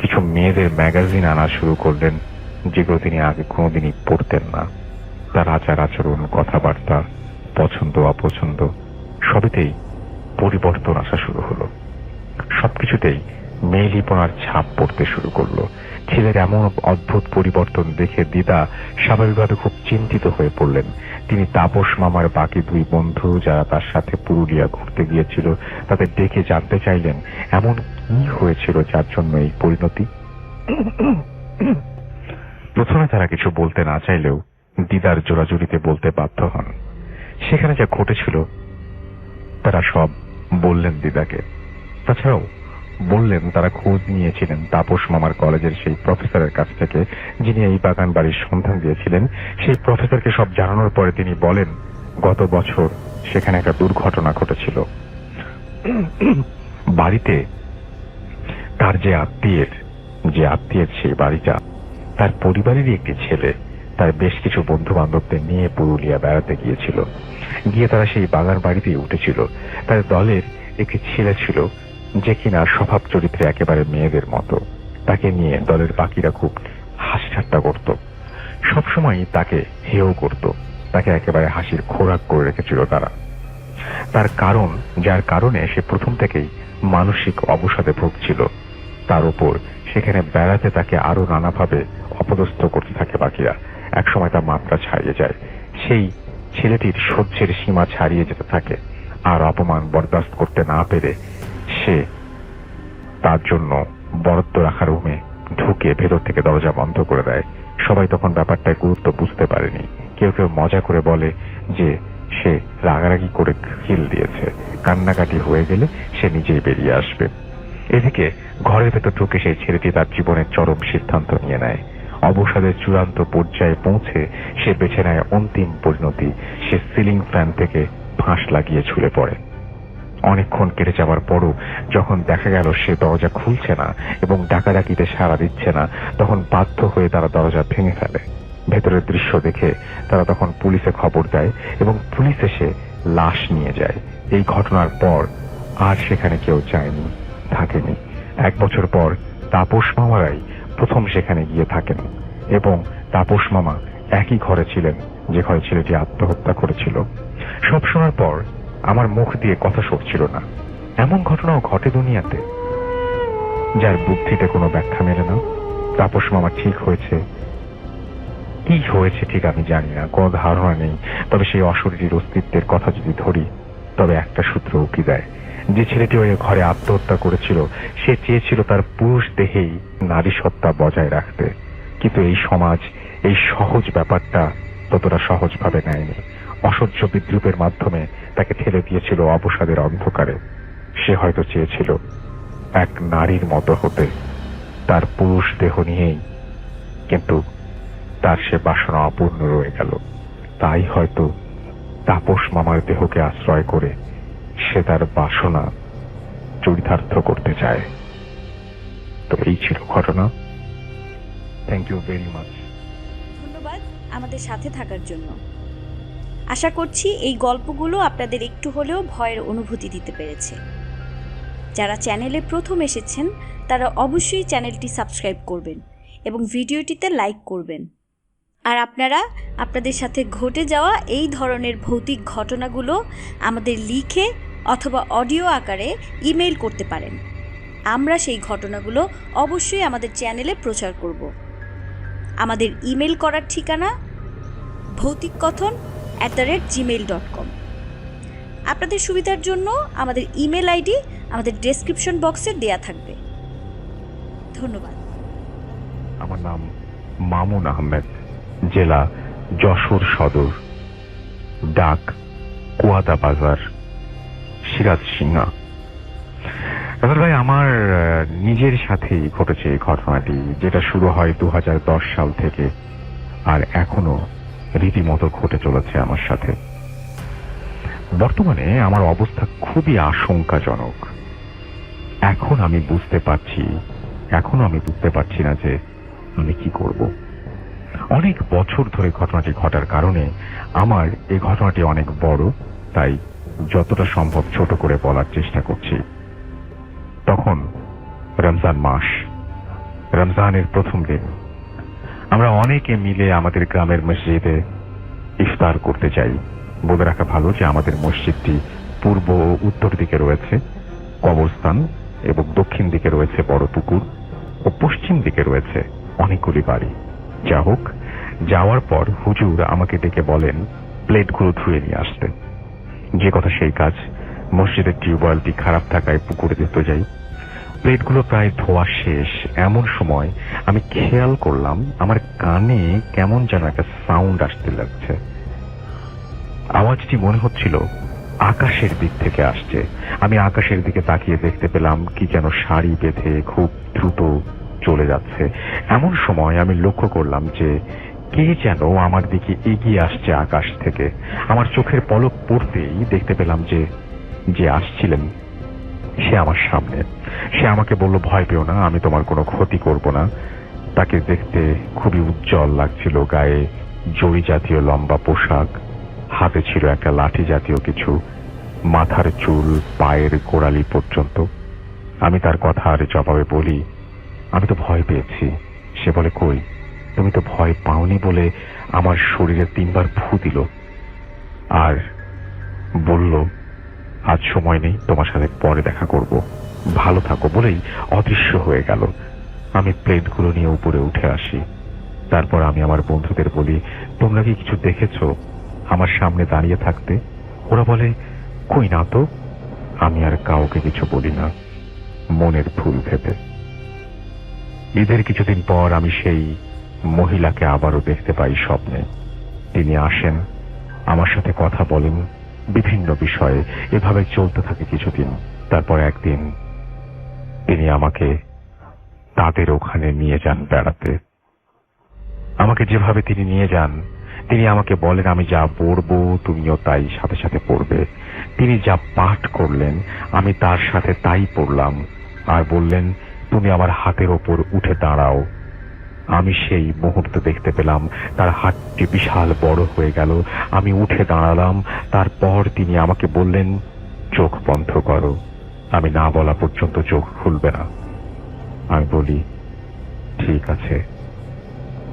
কিছু মেয়েদের ম্যাগাজিন আনা শুরু করলেন যেগুলো তিনি আগে কোনোদিনই পড়তেন না। তার আচার আচরণ, কথাবার্তা, পছন্দ অপছন্দ সবেতেই পরিবর্তন আসা শুরু হলো। সবকিছুতেই মেয়েলিপনার ছাপ পড়তে শুরু করলো। ছেলের এমন অদ্ভুত পরিবর্তন দেখে দিদা স্বাভাবিকভাবে খুব চিন্তিত হয়ে পড়লেন। তিনি তাপস মামার বাকি 2 বন্ধু যারা তার সাথে পুরুলিয়া ঘুরতে গিয়েছিল তাদের ডেকে জানতে চাইলেন এমন কি হয়েছিল যার জন্য এই পরিণতি। প্রথমে তারা কিছু বলতে না চাইলেও দিদার জোরাজুরিতে বলতে বাধ্য হন। সেখানে যা ঘটেছিল তারা সব বললেন দিদাকে। তাছাড়াও বললেন তারা খোঁজ নিয়েছিলেন তাপস মামার কলেজের সেই প্রফেসরের কাছ থেকে যিনি এই বাগান বাড়ির সন্ধান দিয়েছিলেন। সেই প্রফেসরকে সব জানানোর পরে তিনি বলেন গত বছর সেখানে একটা দুর্ঘটনা ঘটেছিল। বাড়িতে তার যে আত্মীয়ের সেই বাড়িটা, তার পরিবারেরই একটি ছেলে তার বেশ কিছু বন্ধু বান্ধবদের নিয়ে পুরুলিয়া বেড়াতে গিয়েছিল। গিয়ে তারা সেই বাগান বাড়িতেই উঠেছিল। তার দলের একটি ছেলে ছিল যে কিনা স্বভাব চরিত্রে একেবারে মেয়েদের মতো। তাকে নিয়ে দলের বাকিরা খুব হাসি ঠাট্টা করত, সবসময় তাকে হেয় করত। তাকে একেবারে হাসির খোরাক করে রেখেছিল তারা। যার কারণে সে প্রথম থেকেই মানসিক অবসাদে ভুগছিল। তার উপর সেখানে বেড়াতে তাকে আরো নানাভাবে অপদস্থ করতে থাকে বাকিরা। একসময় তার মাত্রা ছাড়িয়ে যায়। সেই ছেলেটির সহ্যের সীমা ছাড়িয়ে যেতে থাকে, আর অপমান বরদাস্ত করতে না পেরে সে তার জন্য বরাদ্দ রাখা রুমে ঢুকে ভেতর থেকে দরজা বন্ধ করে দেয়। সবাই তখন ব্যাপারটায় গুরুত্ব বুঝতে পারেনি। কেউ কেউ মজা করে বলে যে সে রাগারাগি করে খিল দিয়েছে, কান্নাকাটি হয়ে গেলে সে নিজেই বেরিয়ে আসবে। এদিকে ঘরের ভেতর ঢুকে সেই ছেলেটি তার জীবনের চরম সিদ্ধান্ত নিয়ে নেয়। অবসাদের চূড়ান্ত পর্যায়ে পৌঁছে সে বেছে নেয় অন্তিম পরিণতি। সে সিলিং ফ্যান থেকে ফাঁস লাগিয়ে ঝুলে পড়ে। অনেকক্ষণ কেটে যাওয়ার পরও যখন দেখা গেল সে দরজা খুলছে না এবং ডাকাডাকিতে সাড়া দিচ্ছে না, তখন বাধ্য হয়ে তারা দরজা ভেঙে ফেলে। ভেতরের দৃশ্য দেখে তারা তখন পুলিশে খবর দেয় এবং পুলিশ এসে লাশ নিয়ে যায়। এই ঘটনার পর আর সেখানে কেউ যায়নি, থাকেনি। 1 বছর পর তাপস মামারাই প্রথম সেখানে গিয়ে থাকেন এবং তাপস মামা একই ঘরে ছিলেন যে ঘরে ছেলেটি আত্মহত্যা করেছিল। সব শোনার পর আমার মুখ দিয়ে কথা সরছিল না। এমন ঘটনাও ঘটে দুনিয়াতে, যার বুদ্ধিতে কোনো ব্যাখ্যা মেলে না। তাপস মামা ঠিক হয়েছে, কি হয়েছে ঠিক আমি জানি না, কোনো ধারণা নেই। তবে সেই অশরীরীর অস্তিত্বের কথা যদি ধরি, তবে একটা সূত্র উকি দেয়। যে ছেলেটি ওই ঘরে আত্মহত্যা করেছিল সে চেয়েছিল তার পুরুষ দেহেই নারী সত্তা বজায় রাখতে, কিন্তু এই সমাজ এই সহজ ব্যাপারটা ততটা সহজভাবে নেয়নি। অসহ্য বিদ্রুপের মাধ্যমে তাকে ঠেলে দিয়েছিল অবসাদের অন্ধকারে। সে হয়তো চেয়েছিল এক নারীর মতো হতে, তার পুরুষ দেহ নিয়েই, কিন্তু তার সে বাসনা অপূর্ণ রয়ে গেল। তাই হয়তো তাপস মামার দেহকে আশ্রয় করে সে তার বাসনা চরিতার্থ করতে চায়। তো এই ছিল ঘটনা। Thank you very much. ধন্যবাদ আমাদের সাথে থাকার জন্য। আশা করছি এই গল্পগুলো আপনাদের একটু হলেও ভয়ের অনুভূতি দিতে পেরেছে। যারা চ্যানেলে প্রথম এসেছেন তারা অবশ্যই চ্যানেলটি সাবস্ক্রাইব করবেন এবং ভিডিওটিতে লাইক করবেন। আর আপনারা আপনাদের সাথে ঘটে যাওয়া এই ধরনের ভৌতিক ঘটনাগুলো আমাদের লিখে অথবা অডিও আকারে ইমেইল করতে পারেন। আমরা সেই ঘটনাগুলো অবশ্যই আমাদের চ্যানেলে প্রচার করব। আমাদের ইমেল করার ঠিকানা ভৌতিককথন@gmail.com। আপনাদের সুবিধার জন্য আমাদের ইমেল আইডি আমাদের ডেসক্রিপশন বক্সে দেয়া থাকবে। ধন্যবাদ। আমার নাম মামুন আহমেদ, জেলা যশোর সদর, ডাক কুয়াদা বাজার, সিরাজ সিংহা। রাজল ভাই, আমার নিজের সাথেই ঘটেছে এই ঘটনাটি, যেটা শুরু হয় 2010 সাল থেকে আর এখনো রীতিমতো ঘটে চলেছে আমার সাথে। বর্তমানে আমার অবস্থা খুবই আশঙ্কাজনক। এখনো আমি বুঝতে পারছি না যে আমি কি করব। অনেক বছর ধরে ঘটনাটি ঘটার কারণে আমার এই ঘটনাটি অনেক বড়, তাই যতটা সম্ভব ছোট করে বলার চেষ্টা করছি। তখন রমজান মাস, রমজানের প্রথম দিন। আমরা অনেকে মিলে আমাদের গ্রামের মসজিদে ইফতার করতে যাই। বলে রাখা ভালো যে আমাদের মসজিদটি পূর্ব ও উত্তর দিকে রয়েছে কবরস্থান এবং দক্ষিণ দিকে রয়েছে বড় পুকুর ও পশ্চিম দিকে রয়েছে অনেকগুলি বাড়ি। যা হোক, যাওয়ার পর হুজুর আমাকে ডেকে বলেন প্লেটগুলো ধুয়ে নিয়ে আসতে। যে কথা সেই কাজ। মসজিদের টিউবওয়েলটি খারাপ থাকায় পুকুরে দিতে যাই। প্লেটগুলো প্রায় ধোয়া শেষ, এমন সময় আমি খেয়াল করলাম আমার কানে কেমন যেন একটা সাউন্ড আসতে লাগছে। আওয়াজটি মনে হচ্ছিল আকাশের দিক থেকে আসছে। আমি আকাশের দিকে তাকিয়ে দেখতে পেলাম কি যেন সারি বেঁধে খুব দ্রুত চলে যাচ্ছে। এমন সময় আমি লক্ষ্য করলাম যে কে যেন আমার দিকে এগিয়ে আসছে আকাশ থেকে। আমার চোখের পলক পড়তেই দেখতে পেলাম যে যে আসছিলেন সে আমার সামনে। সে আমাকে বলল, ভয় পেও না, আমি তোমার কোনো ক্ষতি করব না। তাকে দেখতে খুবই উজ্জ্বল লাগছিল, গায়ে জড়ি জাতীয় লম্বা পোশাক, হাতে ছিল একটা লাঠি জাতীয় কিছু, মাথার চুল পায়ের গোড়ালি পর্যন্ত। আমি তার কথা আর জবাবে বলি, আমি তো ভয় পেয়েছি। সে বলে, কই, তুমি তো ভয় পাওনি বলে আমার শরীরে 3 বার ফু দিল আর বলল, আজ সময় নেই, তোমার সাথে পরে দেখা করব, ভালো থাকো, বলেই অদৃশ্য হয়ে গেল। আমি প্লেটগুলো নিয়ে উপরে উঠে আসি। তারপর আমি আমার বন্ধুদের বলি, তোমরা কি কিছু দেখেছো আমার সামনে দাঁড়িয়ে থাকতে? ওরা বলে, কই না তো। আমি আর কাউকে কিছু বলি না, মনের ভুল ভেবে। ঈদের কিছুদিন পর আমি সেই মহিলাকে আবারও দেখতে পাই স্বপ্নে। তিনি আসেন, আমার সাথে কথা বলেন বিভিন্ন বিষয়ে। এভাবে চলতে থাকে কিছুদিন। তারপর একদিন তিনি আমাকে তাদের ওখানে নিয়ে যান বেড়াতে। আমাকে যেভাবে তিনি নিয়ে যান, তিনি আমাকে বলেন আমি যা পড়বো তুমিও তাই সাথে সাথে পড়বে। তিনি যা পাঠ করলেন আমি তার সাথে তাই পড়লাম, আর বললেন তুমি আমার হাতের ওপর উঠে দাঁড়াও। আমি সেই মুহূর্তে দেখতে পেলাম তার হাতটি বিশাল বড় হয়ে গেল। আমি উঠে দাঁড়ালাম। তারপর তিনি আমাকে বললেন চোখ বন্ধ করো। আমি না বলা পর্যন্ত চোখ খুলবে না। আমি বলি ঠিক আছে।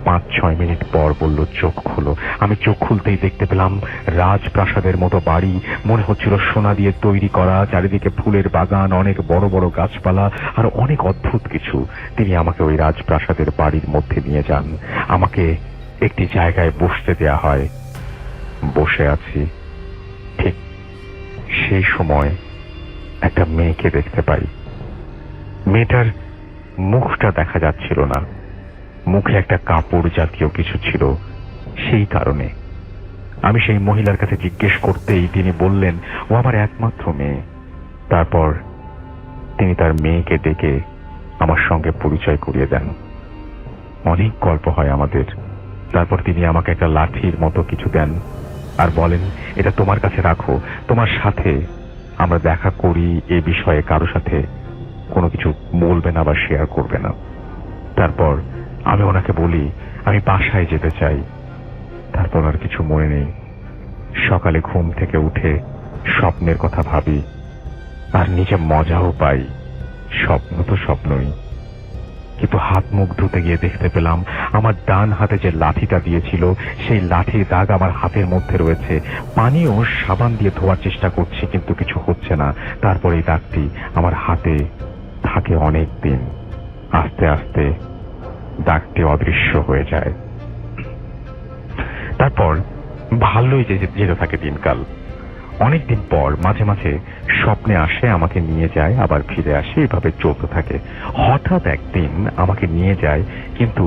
5-6 মিনিট পর বলল চোখ খুলো। আমি চোখ খুলতেই দেখতে পেলাম রাজপ্রাসাদের মতো বাড়ি, মনে হচ্ছিল সোনা দিয়ে তৈরি করা, চারিদিকে ফুলের বাগান, অনেক বড় বড় গাছপালা আর অনেক অদ্ভুত কিছু। তিনি আমাকে ওই রাজপ্রাসাদের বাড়ির মধ্যে নিয়ে যান। আমাকে একটি জায়গায় বসতে দেয়া হয়। বসে আছি। ঠিক সেই সময় একটা মেয়েকে দেখতে পাই। মেয়েটার মুখটা দেখা যাচ্ছিল না, মুখে একটা কাপড় জাতীয় কিছু ছিল। সেই কারণে আমি সেই মহিলার কাছে জিজ্ঞেস করতেই তিনি বললেন ও আমার একমাত্র মেয়ে। তারপর তিনি তার মেয়েকে ডেকে আমার সঙ্গে পরিচয় করিয়ে দেন। অনেক গল্প হয় আমাদের। তারপর তিনি আমাকে একটা লাঠির মতো কিছু দেন আর বলেন এটা তোমার কাছে রাখো, তোমার সাথে আমরা দেখা করি এ বিষয়ে কারো সাথে কোনো কিছু বলবে না বা শেয়ার করবে না। তারপর আমি ওনাকে বলি আমি বাসায় যেতে চাই। তারপর আর কিছু মনে নেই। সকালে ঘুম থেকে উঠে স্বপ্নের কথা ভাবি আর নিজে মজাও পাই। স্বপ্ন তো স্বপ্নই, কিন্তু হাত মুখ ধুতে গিয়ে দেখতে পেলাম আমার ডান হাতে যে লাঠিটা দিয়েছিল সেই লাঠির দাগ আমার হাতের মধ্যে রয়েছে। পানি ও সাবান দিয়ে ধোয়ার চেষ্টা করছি কিন্তু কিছু হচ্ছে না। তারপর এই দাগটি আমার হাতে থাকে অনেক দিন। আস্তে আস্তে দাগটি অদৃশ্য হয়ে যায়। তারপর ভালোই যেতে থাকে দিনকাল। অনেকদিন পর মাঝে মাঝে স্বপ্নে আসে, আমাকে নিয়ে যায়, আবার ফিরে আসে, এভাবে চলতে থাকে। হঠাৎ একদিন আমাকে নিয়ে যায়, কিন্তু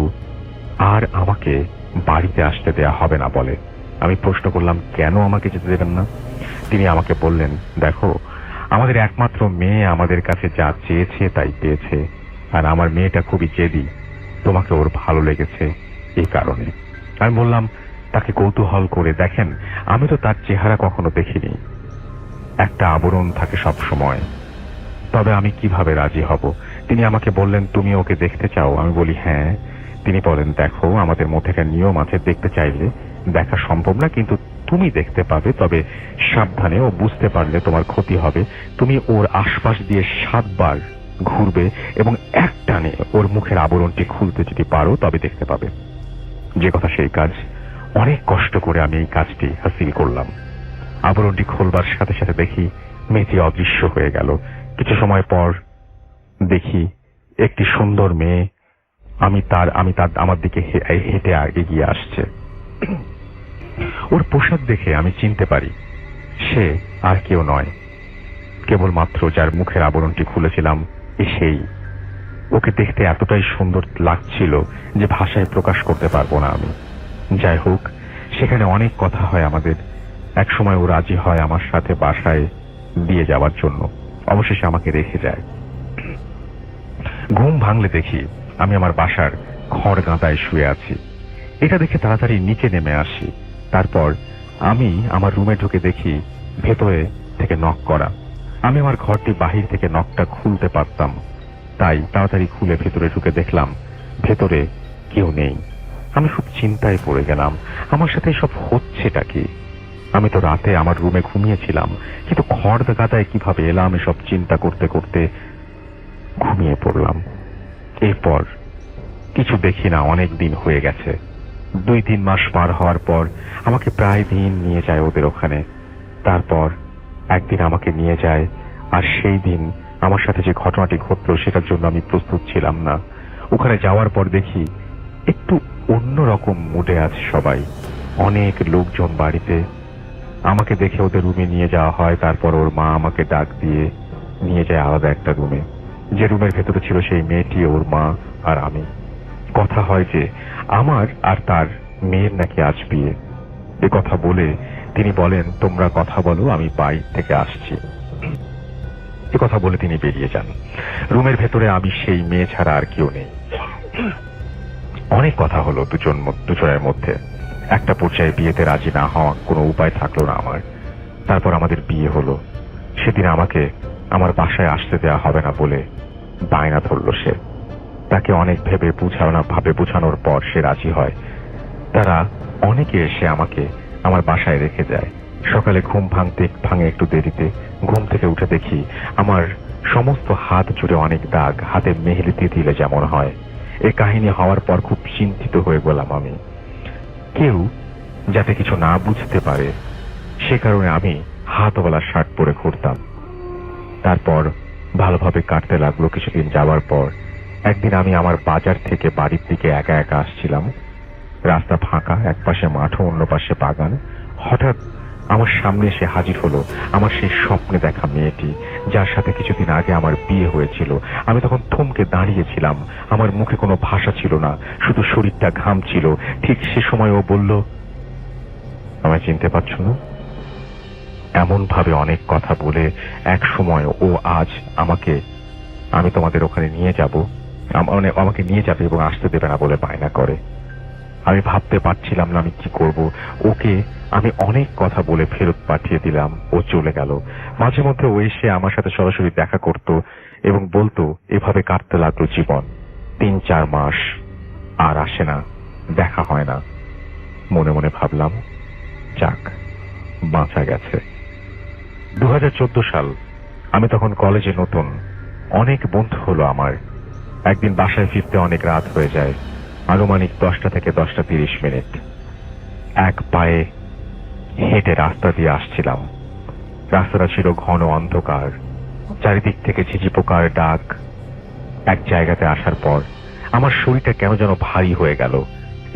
আর আমাকে বাড়িতে আসতে দেয়া হবে না বলে। আমি প্রশ্ন করলাম কেন আমাকে যেতে দেবেন না? তিনি আমাকে বললেন দেখো আমাদের একমাত্র মেয়ে আমাদের কাছে যা চেয়েছে তাই পেয়েছে, আর আমার মেয়েটা খুবই জেদি, তোমাকে ওর ভালো লেগেছে এই কারণে। আমি বললাম তাকে কৌতূহল করে দেখেন আমি তো তার চেহারা কখনো দেখিনি, একটা আবরণ থাকে সব সময়, তবে আমি কিভাবে রাজি হব? তিনি আমাকে বললেন তুমি ওকে দেখতে চাও? আমি বলি হ্যাঁ। তিনি বলেন দেখো আমাদের মধ্যে একটা নিয়ম আছে, দেখতে চাইলে দেখা সম্ভব না, কিন্তু তুমি দেখতে পাবে, তবে সাবধানে, ও বুঝতে পারলে তোমার ক্ষতি হবে। তুমি ওর আশপাশ দিয়ে 7 বার ঘুরবে এবং এক টানে ওর মুখের আবরণটি খুলতে যদি পারো তবে দেখতে পাবে। যে কথা সেই কাজ। অনেক কষ্ট করে আমি এই কাজটি হাসিল করলাম। আবরণটি খোলবার সাথে সাথে দেখি মেয়েটি অদৃশ্য হয়ে গেল। কিছু সময় পর দেখি একটি সুন্দর মেয়ে আমার দিকে হেঁটে এগিয়ে আসছে। ওর পোশাক দেখে আমি চিনতে পারি সে আর কেউ নয়, কেবলমাত্র যার মুখের আবরণটি খুলেছিলাম সেই। ওকে দেখতে এতটাই সুন্দর লাগছিল যে ভাষায় প্রকাশ করতে পারবো না আমি। যাই হোক, সেখানে অনেক কথা হয় আমাদের। একসময় ও রাজি হয় আমার সাথে বাসায় দিয়ে যাওয়ার জন্য, অবশেষে আমাকে রেখে যায়। ঘুম ভাঙলে দেখি আমি আমার বাসার খড় গাঁদায় শুয়ে আছি। এটা দেখে তাড়াতাড়ি নিচে নেমে আসি। তারপর আমি আমার রুমে ঢুকে দেখি ভেতরে থেকে নক করা। আমি আমার ঘরটি বাহির থেকে নকটা খুলতে পারতাম, তাই তাড়াতাড়ি খুলে ভেতরে ঢুকে দেখলাম ভেতরে কেউ নেই। আমি খুব চিন্তায় পড়ে গেলাম, আমার সাথে সব হচ্ছেটা কি? আমি তো রাতে আমার রুমে ঘুমিয়েছিলাম, কিন্তু খড় গাদায় কিভাবে এলাম এসব চিন্তা করতে করতে ঘুমিয়ে পড়লাম। এরপর কিছু দেখি না, অনেক দিন হয়ে গেছে। 2-3 মাস পার হওয়ার পর আমাকে প্রায় দিন নিয়ে যায় ওদের ওখানে। তারপর একদিন আমাকে নিয়ে যায়, আর সেই দিন আমার সাথে যে ঘটনাটি ঘটল সেটার জন্য আমি প্রস্তুত ছিলাম না। ওখানে যাওয়ার পর দেখি একটু অন্যরকম মুডে আছে সবাই, অনেক লোকজন বাড়িতে। আমাকে দেখে ওদের রুমে নিয়ে যাওয়া হয়। তারপর ওর মা আমাকে ডাক দিয়ে নিয়ে যায় আলাদা একটা রুমে। যে রুমের ভেতরে ছিল সেই মেয়েটি, ওর মা আর আমি। কথা হয় যে আমার আর তার মেয়ের নাকি আজ বিয়ে। এ কথা বলে তিনি বলেন তোমরা কথা বলো, আমি বাইরে থেকে আসছি। এ কথা বলে তিনি বেরিয়ে যান। রুমের ভেতরে আমি সেই মেয়ে ছাড়া আর কেউ নেই। অনেক কথা হলো দুজনের মধ্যে। একটা পর্যায়ে বিয়েতে রাজি না হওয়া কোনো উপায় থাকলো না আমার। তারপর আমাদের বিয়ে হলো। সেদিন আমাকে আমার বাসায় আসতে দেওয়া হবে না বলে বায়না ধরল সে। তাকে অনেক ভাবে বোঝানোর পর সে রাজি হয়। তারা অনেকে এসে আমাকে আমার বাসায় রেখে যায়। সকালে ঘুম ভাঙে একটু দেরিতে। ঘুম থেকে উঠে দেখি আমার সমস্ত হাত জুড়ে অনেক দাগ, হাতে মেহেদি দিলে যেমন হয়। এ কাহিনী হওয়ার পর খুব চিন্তিত হয়ে গেলাম আমি। কেউ যাতে কিছু না বুঝতে পারে সে কারণে আমি হাতওয়ালা শার্ট পরে ঘুরতাম। তারপর ভালোভাবে কাটতে লাগলো। কিছুদিন যাওয়ার পর একদিন আমি আমার বাজার থেকে বাড়ির দিকে একা একা আসছিলাম। রাস্তা ফাঁকা, এক পাশে মাঠ, অন্য পাশে বাগান। হঠাৎ আমার সামনে এসে হাজির হলো আমার সেই স্বপ্নে দেখা মেয়েটি, যার সাথে কিছুদিন আগে আমার বিয়ে হয়েছিল। আমি তখন থমকে দাঁড়িয়েছিলাম। আমার মুখে কোনো ভাষা ছিল না, শুধু শরীরটা ঘামছিল। ঠিক সে সময় ও বলল, আমায় চিনতে পারছো না? এমন ভাবে অনেক কথা বলে এক সময় ও আজ আমি তোমাদের ওখানে নিয়ে যাব, আমাকে নিয়ে যাবে এবং আসতে দেবে না বলে বায়না করে। আমি ভাবতে পারছিলাম না আমি কি করব। ওকে আমি অনেক কথা বলে ফেরত পাঠিয়ে দিলাম। ও চলে গেল। মাঝে মধ্যে ও এসে আমার সাথে সরাসরি দেখা করত এবং বলতো। এভাবে কাটতে লাগলো জীবন। 3-4 মাস আর আসে না, দেখা হয় না। মনে মনে ভাবলাম, যাক, বাঁচা গেছে। 2014 সাল। আমি তখন কলেজে নতুন। অনেক বন্ধু হলো আমার। একদিন বাসায় ফিরতে অনেক রাত হয়ে যায়, আনুমানিক 10টা থেকে 10:30। এক পায়ে হেঁটে রাস্তা দিয়ে আসছিলাম। রাস্তাটা ছিল ঘন অন্ধকার, চারিদিক থেকে ঝিঝি পোকার ডাক। এক জায়গাতে আসার পর আমার শরীরটা কেন যেন ভারী হয়ে গেল।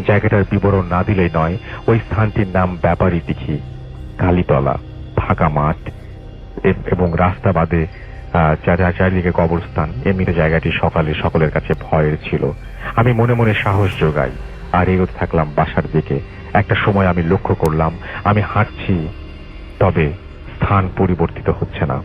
জায়গাটার বিবরণ না দিলেই নয়। ওই স্থানটির নাম ব্যাপারী দিঘি, কালীতলা, ফাঁকা মাঠ এবং রাস্তা বাদে চারিদিকে কবরস্থান। এমনিতে জায়গাটি সকালে সকলের কাছে ভয়ের ছিল। আমি মনে মনে সাহস জোগাই আর এগোতে থাকলাম বাসার দিকে। একটা সময় আমি লক্ষ্য করলাম আমি হাঁটছি, তবে স্থান পরিবর্তিত হচ্ছে না।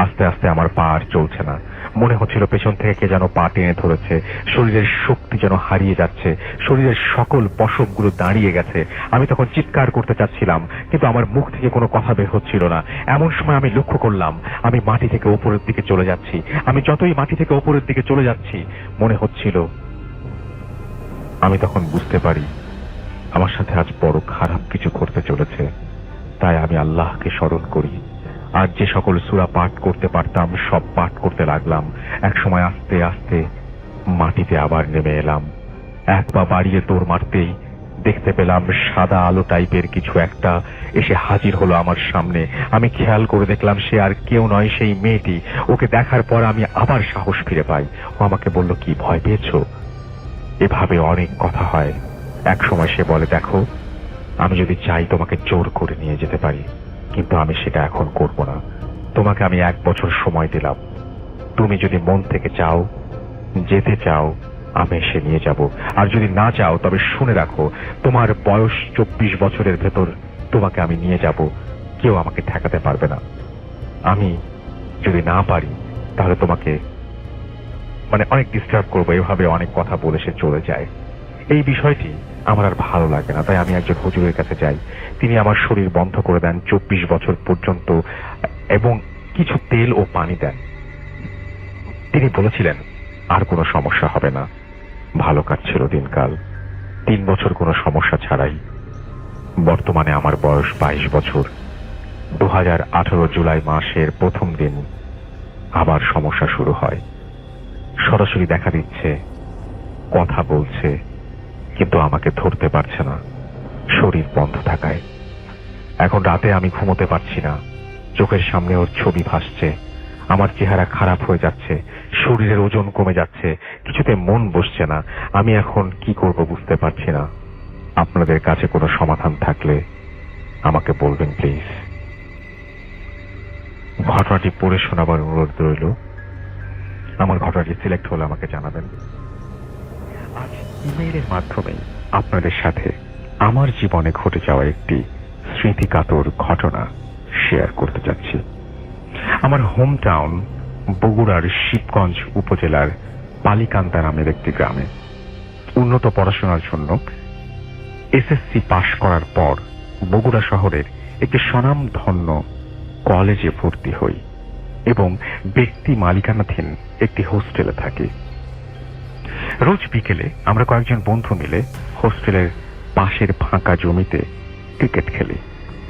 আস্তে আস্তে আমার পা আর চলছে না। মনে হচ্ছিল পেছন থেকে কে যেন পা টেনে ধরেছে। শরীরের শক্তি যেন হারিয়ে যাচ্ছে। শরীরের সকল পশমগুলো দাঁড়িয়ে গেছে। আমি তখন চিৎকার করতে চাচ্ছিলাম, কিন্তু আমার মুখ থেকে কোনো কথা বের হচ্ছিল না। এমন সময় আমি লক্ষ্য করলাম আমি মাটি থেকে উপরের দিকে চলে যাচ্ছি। আমি যতই মাটি থেকে উপরের দিকে চলে যাচ্ছি মনে হচ্ছিল, আমি তখন বুঝতে পারি আমার সাথে আজ বড় খারাপ কিছু ঘটতে চলেছে। তাই আমি আল্লাহকে স্মরণ করি আর যে সকল সূরা পাঠ করতে পারতাম সব পাঠ করতে লাগলাম। এক সময় আস্তে আস্তে মাটিতে আবার নেমে এলাম। এক পা বাড়িয়ে দৌড় মারতেই দেখতে পেলাম সাদা আলো টাইপের কিছু একটা এসে হাজির হলো আমার সামনে। আমি খেয়াল করে দেখলাম সে আর কেউ নয়, সেই মেয়েটি। ওকে দেখার পর আমি আবার সাহস ফিরে পাই। ও আমাকে বলল, কি ভয় পেয়েছো? এভাবে অনেক কথা হয়। এক সময় সে বলে, দেখো, আমি যদি চাই তোমাকে জোর করে নিয়ে যেতে পারি, কিন্তু আমি সেটা এখন করব না। তোমাকে আমি 1 বছর সময় দিলাম। তুমি যদি মন থেকে চাও, যেতে চাও, আমি এসে নিয়ে যাব। আর যদি না চাও তবে শুনে রাখো, তোমার বয়স 24 বছরের ভেতর তোমাকে আমি নিয়ে যাব। কেউ আমাকে ঠেকাতে পারবে না। আমি যদি না পারি তাহলে তোমাকে অনেক ডিস্টার্ব করবো। এভাবে অনেক কথা বলে সে চলে যায়। এই বিষয়টি আমার আর ভালো লাগে না। তাই আমি একজন হুজুরের কাছে যাই। তিনি আমার শরীর বন্ধ করে দেন 24 বছর পর্যন্ত এবং কিছু তেল ও পানি দেন। তিনি বলেছিলেন আর কোনো সমস্যা হবে না। ভালো কাটছিল দিনকাল। 3 বছর কোনো সমস্যা ছাড়াই। বর্তমানে আমার বয়স 22 বছর। 2018 জুলাই মাসের প্রথম দিন আবার সমস্যা শুরু হয়। সরাসরি দেখা দিচ্ছে, কথা বলছে, কিন্তু আমাকে ধরতে পারছে না, শরীর বন্ধ থাকায়। এখন রাতে আমি ঘুমোতে পারছি না। চোখের সামনে ওর ছবি ভাসছে। আমার চেহারা খারাপ হয়ে যাচ্ছে, শরীরের ওজন কমে যাচ্ছে, কিছুতে মন বসছে না। আমি এখন কি করব বুঝতে পারছি না। আপনাদের কাছে কোনো সমাধান থাকলে আমাকে বলবেন প্লিজ। ঘটনাটি পড়ে শোনাবার অনুরোধ রইল। আমার ঘটনাটি সিলেক্ট হলে আমাকে জানাবেন। আজ ইমেইলের মাধ্যমে আপনাদের সাথে আমার জীবনে ঘটে যাওয়া একটি স্মৃতিকাতর ঘটনা শেয়ার করতে যাচ্ছি। আমার হোম টাউন বগুড়ার শিবগঞ্জ উপজেলার পালিকান্তা নামের একটি গ্রামে। উন্নত পড়াশোনার জন্য এসএসসি পাশ করার পর বগুড়া শহরের একটি স্বনামধন্য কলেজে ভর্তি হই এবং ব্যক্তি মালিকানাধীন একটি হোস্টেলে থাকি। রোজ বিকেলে আমরা কয়েকজন বন্ধু মিলে হোস্টেলের পাশের ফাঁকা জমিতে ক্রিকেট খেলি।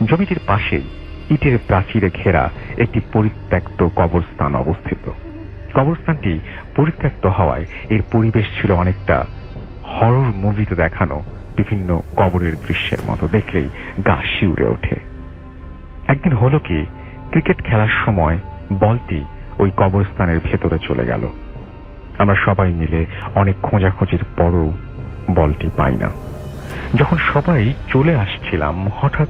জমিটির পাশেই ইটের প্রাচীরে ঘেরা একটি পরিত্যক্ত কবরস্থান অবস্থিত। কবরস্থানটি পরিত্যক্ত হওয়ায় এর পরিবেশ ছিল অনেকটা হরর মুভিতে দেখানো বিভিন্ন কবরের দৃশ্যের মতো, দেখলেই গা শিউরে ওঠে। একদিন হলো কি, ক্রিকেট খেলার সময় বলটি ওই কবরস্থানের ভেতরে চলে গেল। আমরা সবাই মিলে অনেক খোঁজাখুঁজির পরও বলটি পাই না। যখন সবাই চলে আসছিলাম, হঠাৎ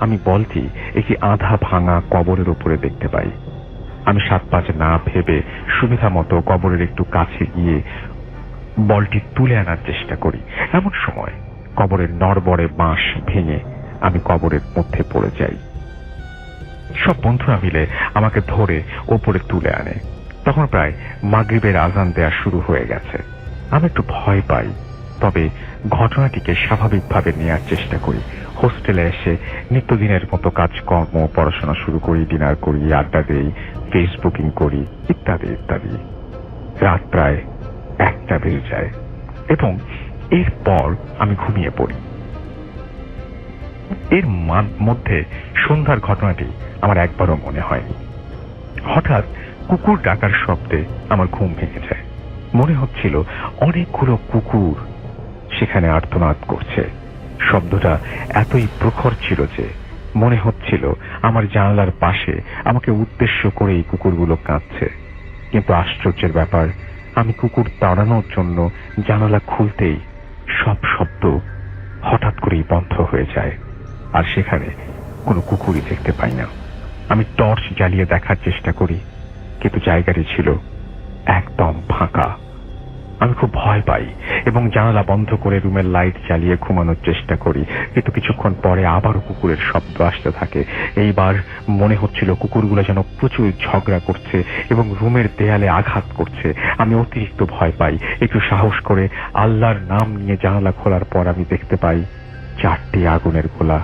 আমি বলটি একটি আধা ভাঙা কবরের উপরে দেখতে পাই। আমি 7-5 না ভেবে সুবিধা মতো কবরের একটু কাছে গিয়ে বলটি তুলে আনার চেষ্টা করি। এমন সময় কবরের নড়বড়ে বাঁশ ভেঙে আমি কবরের মধ্যে পড়ে যাই। সব বন্ধুরা মিলে আমাকে ধরে ওপরে তুলে আনে। তখন প্রায় মাগরিবের আজান দেয়া শুরু হয়ে গেছে। আমি একটু ভয় পাই, তবে ঘটনাটিকে স্বাভাবিকভাবে নেয়ার চেষ্টা করি। হোস্টেলে এসে নিত্যদিনের মতো কাজকর্ম, পড়াশোনা শুরু করি, ডিনার করি, আড্ডা দেই, ফেসবুকিং করি, ইত্যাদি ইত্যাদি। রাত প্রায় 1টা বেজে যায় এবং এরপর আমি ঘুমিয়ে পড়ি। এর মধ্যে সন্ধ্যার ঘটনাটি আমার একবারও মনে হয়নি। হঠাৎ কুকুর ডাকার শব্দে আমার ঘুম ভেঙে যায়। মনে হচ্ছিল অনেকগুলো কুকুর সেখানে আর্তনাদ করছে। শব্দটা এতই প্রখর ছিল যে মনে হচ্ছিল আমার জানালার পাশে আমাকে উদ্দেশ্য করে এই কুকুরগুলো কাঁদছে। কিন্তু আশ্চর্যের ব্যাপার, আমি কুকুর তাড়ানোর জন্য জানালা খুলতেই সব শব্দ হঠাৎ করেই বন্ধ হয়ে যায়, আর সেখানে কোনো কুকুরই দেখতে পাই না। আমি টর্চ জ্বালিয়ে দেখার চেষ্টা করি, কিন্তু জায়গাটি ছিল একদম ফাঁকা। আমি খুব ভয় পাই এবং জানালা বন্ধ করে রুমের লাইট জ্বালিয়ে ঘুমানোর চেষ্টা করি, কিন্তু কিছুক্ষণ পরে আবারও কুকুরের শব্দ আসতে থাকে। এইবার মনে হচ্ছিল কুকুরগুলো যেন প্রচুর ঝগড়া করছে এবং রুমের দেয়ালে আঘাত করছে। আমি অতিরিক্ত ভয় পাই। একটু সাহস করে আল্লাহর নাম নিয়ে জানালা খোলার পর আমি দেখতে পাই 4টি আগুনের গোলা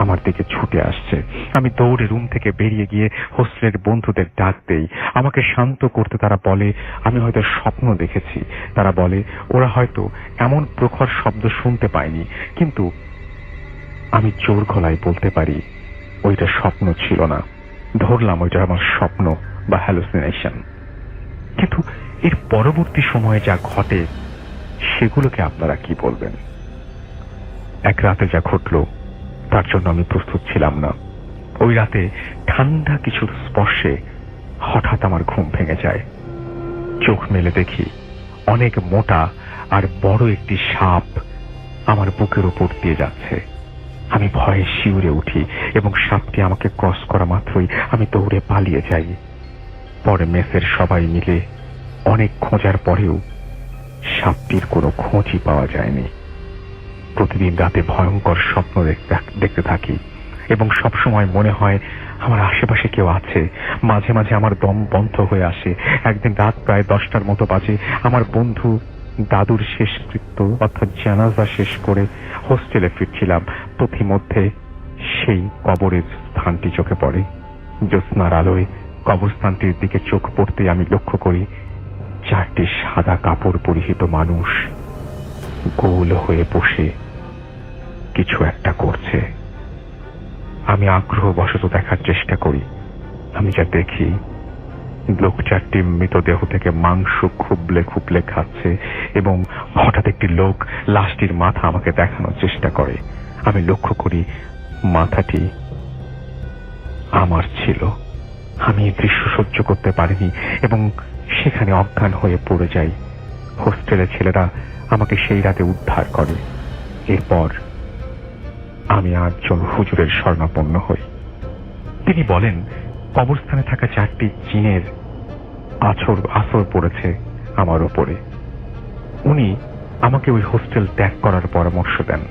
আমার দিকে ছুটে আসছে। আমি দৌড়ে রুম থেকে বেরিয়ে গিয়ে হোস্টেলের বন্ধুদের ডাক দেই। আমাকে শান্ত করতে তারা বলে আমি হয়তো স্বপ্ন দেখেছি। তারা বলে ওরা হয়তো এমন প্রখর শব্দ শুনতে পায়নি, কিন্তু আমি জোর গলায় বলতে পারি ওইটা স্বপ্ন ছিল না। ধরলাম ওইটা আমার স্বপ্ন বা হ্যালুসিনেশন। কিন্তু এর পরবর্তী সময়ে যা ঘটে সেগুলোকে আপনারা কি বলবেন? এক রাতে যা ঘটলো তার জন্য আমি প্রস্তুত ছিলাম না। ওই রাতে ঠান্ডা কিছুর স্পর্শে হঠাৎ আমার ঘুম ভেঙে যায়। চোখ মেলে দেখি অনেক মোটা আর বড় একটি সাপ আমার বুকের উপর দিয়ে যাচ্ছে। আমি ভয়ে শিউরে উঠি এবং সাপটি আমাকে ক্রস করা মাত্রই আমি দৌড়ে পালিয়ে যাই। পরে মেসের সবাই মিলে অনেক খোঁজার পরেও সাপটির কোনো খোঁজই পাওয়া যায়নি। প্রতিদিন রাতে ভয়ঙ্কর স্বপ্ন দেখতে থাকি এবং সবসময় মনে হয় আমার আশেপাশে কেউ আছে। মাঝে মাঝে আমার দম বন্ধ হয়ে আসে। একদিন রাত প্রায় 10টার মতো বাজে। আমার বন্ধু দাদুর শেষকৃত্য অর্থাৎ জানাজা শেষ করে হোস্টেলে ফিরছিলাম। পথিমধ্যে সেই কবরের স্থানটি চোখে পড়ে। জ্যোৎস্নার আলোয় কবরস্থানটির দিকে চোখ পড়তে আমি লক্ষ্য করি 4টি সাদা কাপড় পরিহিত মানুষ গোল হয়ে বসে কিছু একটা করছে। আমি আগ্রহবশত দেখার চেষ্টা করি। আমি যা দেখি, লোক 4টি মৃতদেহ থেকে মাংস খুবলে খুবলে খাচ্ছে এবং হঠাৎ একটি লোক লাশটির মাথা আমাকে দেখানোর চেষ্টা করে। আমি লক্ষ্য করি মাথাটি আমার ছিল। আমি এই দৃশ্য সহ্য করতে পারিনি এবং সেখানে অজ্ঞান হয়ে পড়ে যাই। হোস্টেলের ছেলেরা আমাকে সেই রাতে উদ্ধার করে। এরপর আমি 8 জন হুজুরের শরণাপন্ন হই। তিনি বলেন কবরস্থানে থাকা 4টি জিনের আসর পড়েছে আমার উপরে। উনি আমাকে ওই হোস্টেল ত্যাগ করার পরামর্শ দেন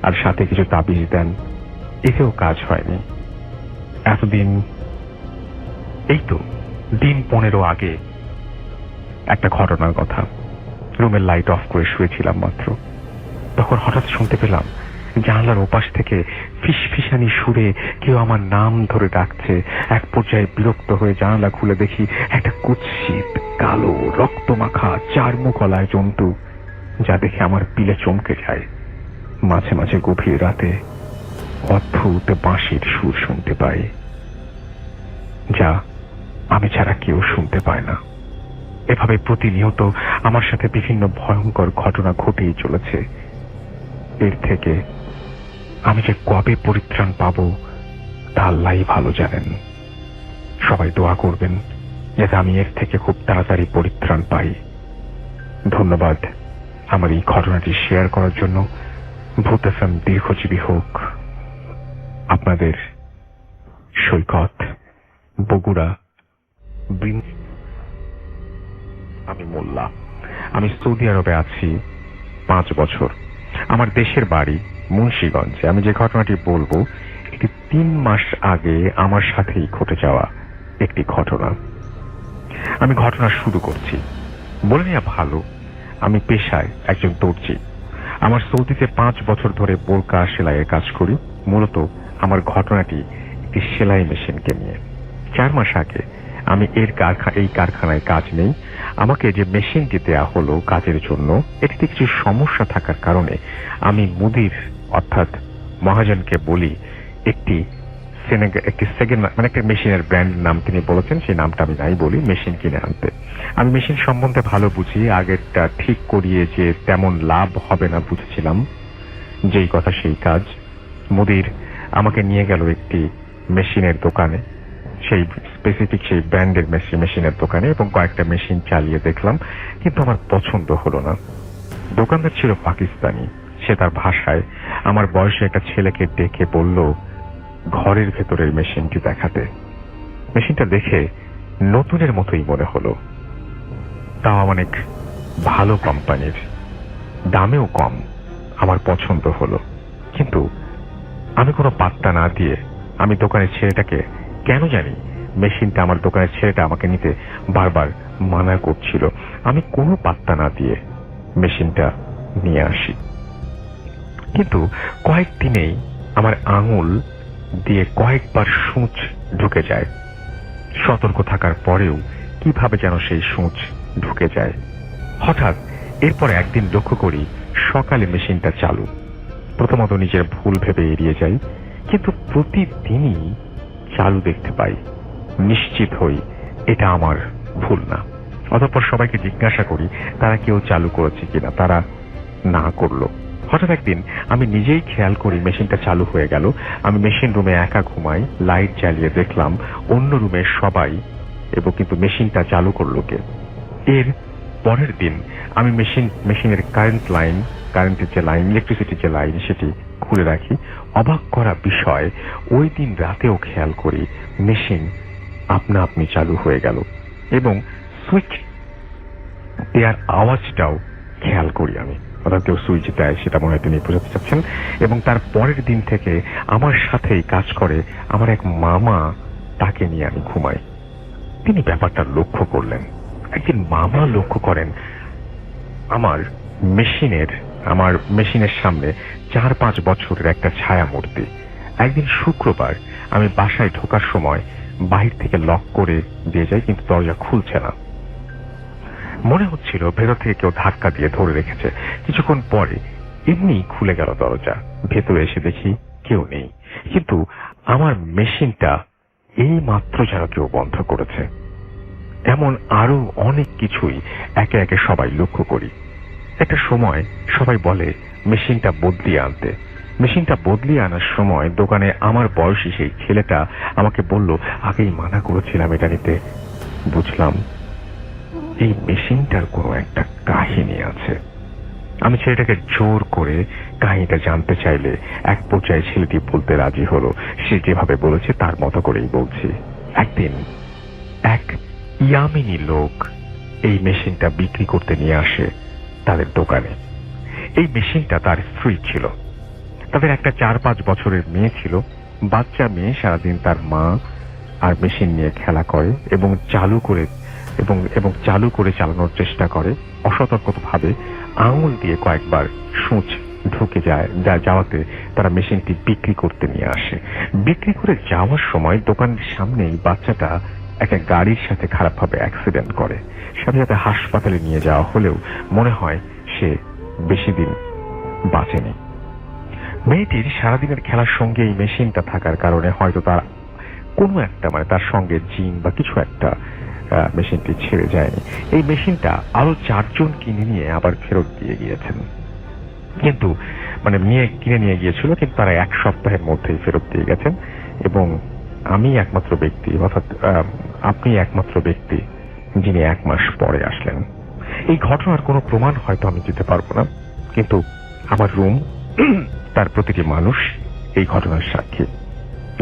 আর সাথে কিছু তাবিজ দেন। এতেও কাজ হয়নি। এতদিন এই তো দিন 15 আগে একটা ঘটনার কথা। রুমের লাইট অফ করে শুয়েছিলাম মাত্র। তখন হঠাৎ শুনতে পেলাম জানলার ওপাশ থেকে ফিসফিসানি সুরে কেউ আমার নাম ধরে ডাকছে। এক পর্যায়ে বিরক্ত হয়ে জানালা খুলে দেখি একটা কুৎসিত কালো রক্তমাখা চারমুখলায় জন্তু, যা দেখে আমার পিলে চমকে যায়। মাঝে মাঝে গভীর রাতে অদ্ভুত বাঁশির সুর শুনতে পাই, যা আমি ছাড়া কেউ শুনতে পায় না। এভাবে প্রতিনিয়ত আমার সাথে বিভিন্ন ভয়ঙ্কর ঘটনা ঘটেই চলেছে। এর থেকে আমি যে কবে পরিত্রাণ পাব তা আল্লাহই ভালো জানেন। সবাই দোয়া করবেন যাতে আমি এর থেকে খুব তাড়াতাড়ি পরিত্রাণ পাই। ধন্যবাদ আমার এই ঘটনাটি শেয়ার করার জন্য। ভূত এফএম দীর্ঘজীবী হোক। আপনাদের সৈকত, বগুড়া। আমি মোল্লা। আমি সৌদি আরবে আছি 5 বছর। আমার দেশের বাড়ি মুন্সিগঞ্জে। আমি যে ঘটনাটি বলবো এটি 3 মাস আগে আমার সাথেই ঘটে যাওয়া একটি ঘটনা। আমি ঘটনা শুরু করছি। বলে নেওয়া ভালো, আমি পেশায় একজন দর্জি। আমার সৌদিতে 5 বছর ধরে বোরকা সেলাইয়ের কাজ করি। মূলত আমার ঘটনাটি একটি সেলাই মেশিনকে নিয়ে। 4 মাস আগে আমি এই কারখানায় কাজ নেই। আমাকে যে মেশিনটি দেয়া হলো কাজের জন্য, এটিতে কিছু সমস্যা থাকার কারণে আমি মুদির অর্থাৎ মহাজনকে বলি একটি সেকেন্ড মানে একটা মেশিনের ব্র্যান্ড নাম তিনি বলেছেন, সেই নামটা আমি নাই বলি, মেশিন কিনে আনতে। আমি মেশিন সম্বন্ধে ভালো বুঝি। আগেরটা ঠিক করিয়ে যে তেমন লাভ হবে না বুঝেছিলাম। যেই কথা সেই কাজ। মুদির আমাকে নিয়ে গেল একটি মেশিনের দোকানে, সেই স্পেসিফিক সেই ব্র্যান্ডের মেশিনের দোকানে, এবং কয়েকটা মেশিন চালিয়ে দেখলাম, কিন্তু আমার পছন্দ হলো না। দোকানদার ছিল পাকিস্তানি। সে তার ভাষায় আমার বয়সে একটা ছেলেকে ডেকে বলল ঘরের ভেতরের মেশিনটি দেখাতে। মেশিনটা দেখে নতুনের মতোই মনে হলো, তাও অনেক ভালো কোম্পানির, দামেও কম। আমার পছন্দ হলো, কিন্তু আমি কোনো পাত্তা না দিয়ে আমি দোকানের ছেলেটাকে, কেন জানি মেশিনটা আমার দোকানের ছেলেটা আমাকে নিতে বারবার মানা করছিল, আমি কোনো পাত্তা না দিয়ে মেশিনটা নিয়ে আসি। কিন্তু কয়েকদিনেই আমার আঙুল দিয়ে কয়েকবার সূচ ঢুকে যায়। সতর্ক থাকার পরেও কিভাবে যেন সেই সূচ ঢুকে যায়। হঠাৎ এরপর একদিন লক্ষ্য করি সকালে মেশিনটা চালু। প্রথমত নিজের ভুল ভেবে এড়িয়ে যাই, কিন্তু প্রতিদিনই চালু দেখতে পাই। নিশ্চিত হই এটা আমার ভুল না। অতঃপর সবাইকে জিজ্ঞাসা করি তারা কেউ চালু করেছে কিনা। তারা না করলো। হঠাৎ একদিন আমি নিজেই খেয়াল করি মেশিনটা চালু হয়ে গেল। আমি মেশিন রুমে একা ঘুমাই, লাইট জ্বালিয়ে দেখলাম অন্য রুমে সবাই, এবং কিন্তু মেশিনটা চালু করলো কে? এর পরের দিন আমি মেশিনের কারেন্টের যে লাইন, ইলেকট্রিসিটির যে লাইন, সেটি খুলে রাখি। অবাক করা বিষয়, ওই দিন রাতেও খেয়াল করি মেশিন আপনা আপনি চালু হয়ে গেল, এবং সুইচ দেওয়ার আওয়াজটাও খেয়াল করি আমি। অর্থাৎ কেউ সুইচ দেয়, সেটা মনে হয় তিনি বোঝাতে চাচ্ছেন। এবং তার পরের দিন থেকে আমার সাথেই কাজ করে আমার এক মামা, তাকে নিয়ে আমি ঘুমাই। তিনি ব্যাপারটা লক্ষ্য করলেন। একদিন মামা লক্ষ্য করেন আমার মেশিনের সামনে 4-5 বছরের একটা ছায়া মূর্তি। একদিন শুক্রবার আমি বাসায় ঢোকার সময় বাহির থেকে লক করে দিয়ে যাই, কিন্তু দরজা খুলছে না। মনে হচ্ছিল ভেতর থেকে কেউ ধাক্কা দিয়ে ধরে রেখেছে। কিছুক্ষণ পরে এমনি খুলে গেল দরজা। ভেতরে এসে দেখি কেউ নেই, কিন্তু আমার মেশিনটা এই মাত্র যেন কেউ বন্ধ করেছে। এমন আরো অনেক কিছুই একে একে সবাই লক্ষ্য করি। একটা সময় সবাই বলে মেশিনটা বদলিয়ে আনতে। মেশিনটা বদলিয়ে আনার সময় দোকানে আমার বয়সী সেই ছেলেটা আমাকে বলল আগেই মানা করেছিলাম এটা নিতে। বুঝলাম এই মেশিনটার কোনো একটা কাহিনী আছে। আমি ছেলেটাকে জোর করে কাহিনীটা জানতে চাইলে এক পর্যায়ে ছেলেটি বলতে রাজি হলো। সে যেভাবে বলেছে তার মতো করেই বলছি। একদিন এক ইয়ামিনী লোক এই মেশিনটা বিক্রি করতে নিয়ে আসে তাদের দোকানে। এই মেশিনটা তার স্ত্রী ছিল। তাদের একটা 4-5 বছরের মেয়ে ছিল। বাচ্চা মেয়ে সারাদিন তার মা আর মেশিন নিয়ে খেলা করে, এবং চালু করে এবং এবং চালু করে চালানোর চেষ্টা করে। অসতর্কভাবে আঙুল দিয়ে কয়েকবার সূচ ঢুকে যাওয়াতে তারা মেশিনটি বিক্রি করতে নিয়ে আসে। বিক্রি করে যাওয়ার সময় দোকানের সামনেই বাচ্চাটা একটা গাড়ির সাথে খারাপভাবে অ্যাক্সিডেন্ট করে। সাথে সাথে হাসপাতালে নিয়ে যাওয়া হলেও মনে হয় সে বেশি দিন বাঁচেনি। মেয়েটির সারাদিনের খেলার সঙ্গে এই মেশিনটা থাকার কারণে হয়তো তার কোনো একটা তার সঙ্গে জিন বা কিছু একটা মেশিনটি ছেড়ে যায়নি। এই মেশিনটা আরো 4 জন কিনে নিয়ে আবার ফেরত দিয়ে গিয়েছেন, কিন্তু কিনে নিয়ে গিয়েছিল, কিন্তু তারা 1 সপ্তাহের মধ্যেই ফেরত দিয়ে গেছেন। এবং আমি একমাত্র ব্যক্তি, অর্থাৎ আপনি একমাত্র ব্যক্তি যিনি 1 মাস পরে আসলেন। এই ঘটনার কোনো প্রমাণ হয়তো আমি দিতে পারবো না, কিন্তু আমার রুম, তার প্রতিটি মানুষ এই ঘটনার সাক্ষী।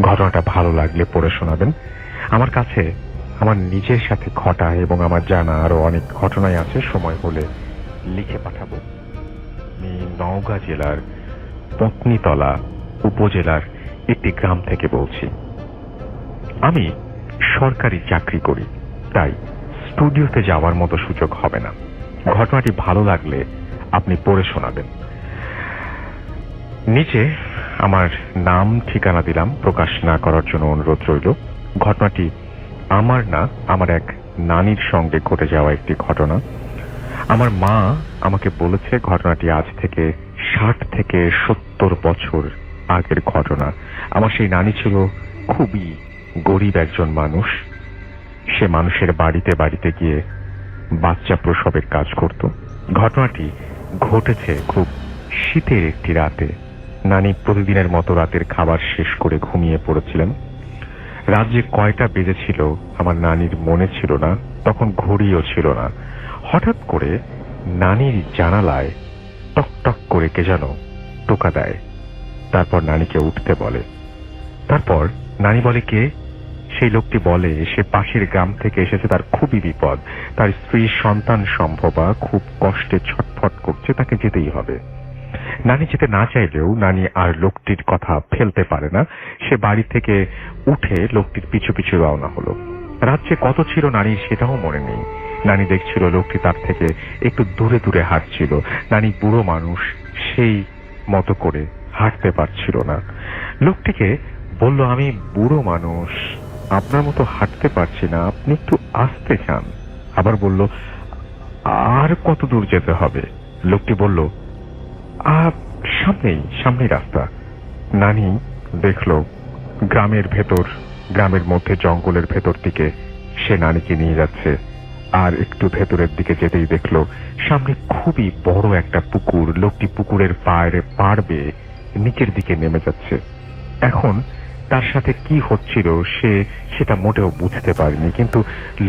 ঘটনাটা ভালো লাগলে পড়ে শোনাবেন। আমার কাছে আমার নিজের সাথে ঘটা এবং আমার জানা আরো অনেক ঘটনাই আছে, সময় হলে লিখে পাঠাবো। আমি নওগাঁ জেলার পত্নীতলা উপজেলার একটি গ্রাম থেকে বলছি। আমি সরকারি চাকরি করি, তাই স্টুডিওতে যাওয়ার মতো সুযোগ হবে না। ঘটনাটি ভালো লাগলে আপনি পড়ে শোনাবেন। নিচে আমার নাম ঠিকানা দিলাম, প্রকাশ না করার জন্য অনুরোধ রইল। ঘটনাটি আমার না, আমার এক নানির সঙ্গে ঘটে যাওয়া একটি ঘটনা। আমার মা আমাকে বলেছে ঘটনাটি আজ থেকে 60 থেকে 70 বছর আগের ঘটনা। আমার সেই নানি ছিল খুবই গরিব একজন মানুষ। সে মানুষের বাড়িতে বাড়িতে গিয়ে বাচ্চা প্রসবের কাজ করত। ঘটনাটি ঘটেছে খুব শীতের একটি রাতে। নানি প্রতিদিনের মতো রাতের খাবার শেষ করে ঘুমিয়ে পড়েছিলেন। রাত যে কয়টা বেজেছিল আমার নানির মনে ছিল না, তখন ঘড়িও ছিল না। হঠাৎ করে নানির জানালায় টক টক করে কে যেন টোকা দেয়। তারপর নানিকে উঠতে বলে। তারপর নানি বলে, কে? সেই লোকটি বলে সে পাশের গ্রাম থেকে এসেছে, তার খুবই বিপদ, তার স্ত্রীর সন্তান সম্ভবা খুব কষ্টে ছটফট করছে, তাকে যেতেই হবে। নানি যেতে না চাইলেও নানি আর লোকটির কথা ফেলতে পারে না। সে বাড়ি থেকে উঠে লোকটির পিছু পিছু রওনা হলো। রাজ্যে কত ছিল নানির সেটাও মনে নেই। নানি দেখছিল লোকটি তার থেকে একটু দূরে দূরে হাঁটছিল। নানি বুড়ো মানুষ, সেই মতো করে হাঁটতে পারছিল না। লোকটিকে বলল, আমি বুড়ো মানুষ, আপনার মতো হাঁটতে পারছি না, আপনি একটু আসতে চান। আবার বলল, আর কত দূর যেতে হবে? লোকটি বলল, সামনেই রাস্তা। নানি দেখল গ্রামের মধ্যে জঙ্গলের ভেতর দিকে সে নানিকে নিয়ে যাচ্ছে। আর একটু ভেতরের দিকে যেতেই দেখল সামনে খুবই বড় একটা পুকুর। লোকটি পুকুরের পাড় বেয়ে নিচের দিকে নেমে যাচ্ছে। এখন তার সাথে কি হচ্ছিল সেটা মোটেও বুঝতে পারেনি, কিন্তু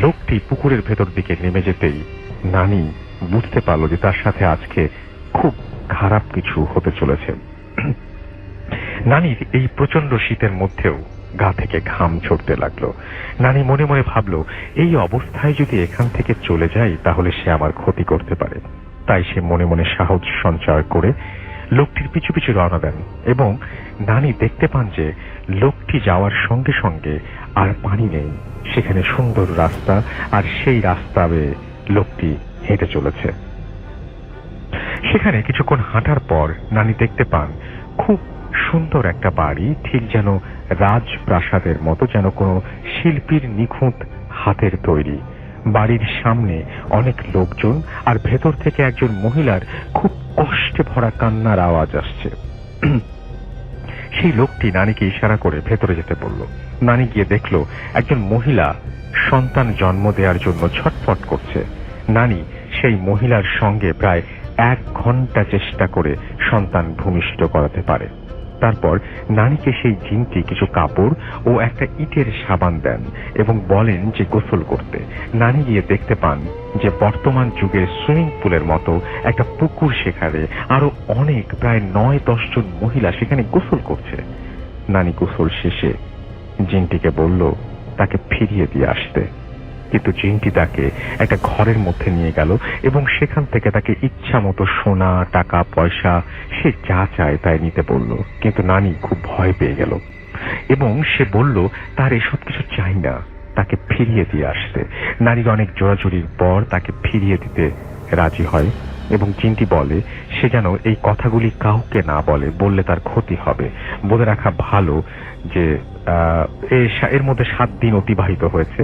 লোকটি পুকুরের ভেতর দিকে নেমে যেতেই নানি বুঝতে পারল যে তার সাথে আজকে খুব খারাপ কিছু হতে চলেছে। নানির এই প্রচন্ড শীতের মধ্যেও গা থেকে ঘাম ঝরতে লাগলো। নানি মনে মনে ভাবল, এই অবস্থায় যদি এখান থেকে চলে যাই তাহলে সে আমার ক্ষতি করতে পারে। তাই সে মনে মনে সাহস সঞ্চয় করে লোকটির পিছু পিছু রওনা দেন এবং নানি দেখতে পান যে লোকটি যাওয়ার সঙ্গে সঙ্গে আর পানি নেই, সেখানে সুন্দর রাস্তা, আর সেই রাস্তা বেয়ে লোকটি হেঁটে চলেছে। সেখানে কিছুক্ষণ হাঁটার পর নানি দেখতে পান খুব সুন্দর একটা বাড়ি, ঠিক যেন রাজপ্রাসাদের মতো, যেন কোনো শিল্পীর নিখুঁত হাতের তৈরি। বাড়ির সামনে অনেক লোকজন, আর ভেতর থেকে একজন মহিলার খুব কষ্টে ভরা কান্নার আওয়াজ আসছে। সেই লোকটি নানিকে ইশারা করে ভেতরে যেতে বলল। নানি গিয়ে দেখল একজন মহিলা সন্তান জন্ম দেওয়ার জন্য ছটফট করছে। নানি সেই মহিলার সঙ্গে প্রায় 1 ঘন্টা চেষ্টা করে সন্তান ভূমিষ্ঠ করাতে পারে। তারপর নানিকে সেই জিনটি কিছু কাপড় ও একটা ইটের সাবান দেন এবং বলেন যে গোসল করতে। নানি গিয়ে দেখতে পান যে বর্তমান যুগের সুইমিং পুলের মতো একটা পুকুর, সেখানে আরো অনেক প্রায় 9-10 জন মহিলা সেখানে গোসল করছে। নানি গোসল শেষে জিনটিকে বলল তাকে ফিরিয়ে দিয়ে আসতে, কিন্তু জিনটি তাকে একটা ঘরের মধ্যে নিয়ে গেল এবং সেখান থেকে তাকে ইচ্ছা মতো সোনা, টাকা পয়সা, সে যা চায় তাই নিতে বলল। কিন্তু নানি খুব ভয় পেয়ে গেল এবং সে বলল তার এসব কিছু চাই না, তাকে ফিরিয়ে দিয়ে আসতে। নারীর অনেক জোরাজুরির পর তাকে ফিরিয়ে দিতে রাজি হয় এবং জিনটি বলে সে যেন এই কথাগুলি কাউকে না বলে, বললে তার ক্ষতি হবে। বলে রাখা ভালো যে এর মধ্যে 7 দিন অতিবাহিত হয়েছে।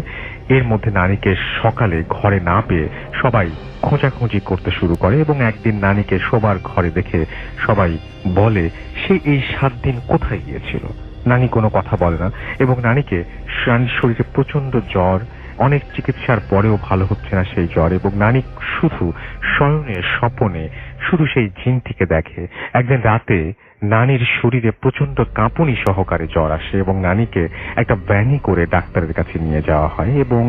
এর মধ্যে নারীকে সকালে ঘরে না পেয়ে সবাই খোঁজাখুঁজি করতে শুরু করে এবং একদিন নারীকে শোবার ঘরে দেখে সবাই বলে সে এই 7 দিন কোথায় গিয়েছিল। নানি কোনো কথা বলে না এবং নারীর শরীরে প্রচন্ড জ্বর, অনেক চিকিৎসার পরেও ভালো হচ্ছে না সেই জ্বর, এবং নানি শুধু শয়নে স্বপনে শুধু সেই জিনটিকে দেখে। একদিন রাতে নানির শরীরে প্রচন্ড কাঁপুনি সহকারে জ্বর আসে এবং নানিকে একটা ভ্যানে করে ডাক্তারের কাছে নিয়ে যাওয়া হয় এবং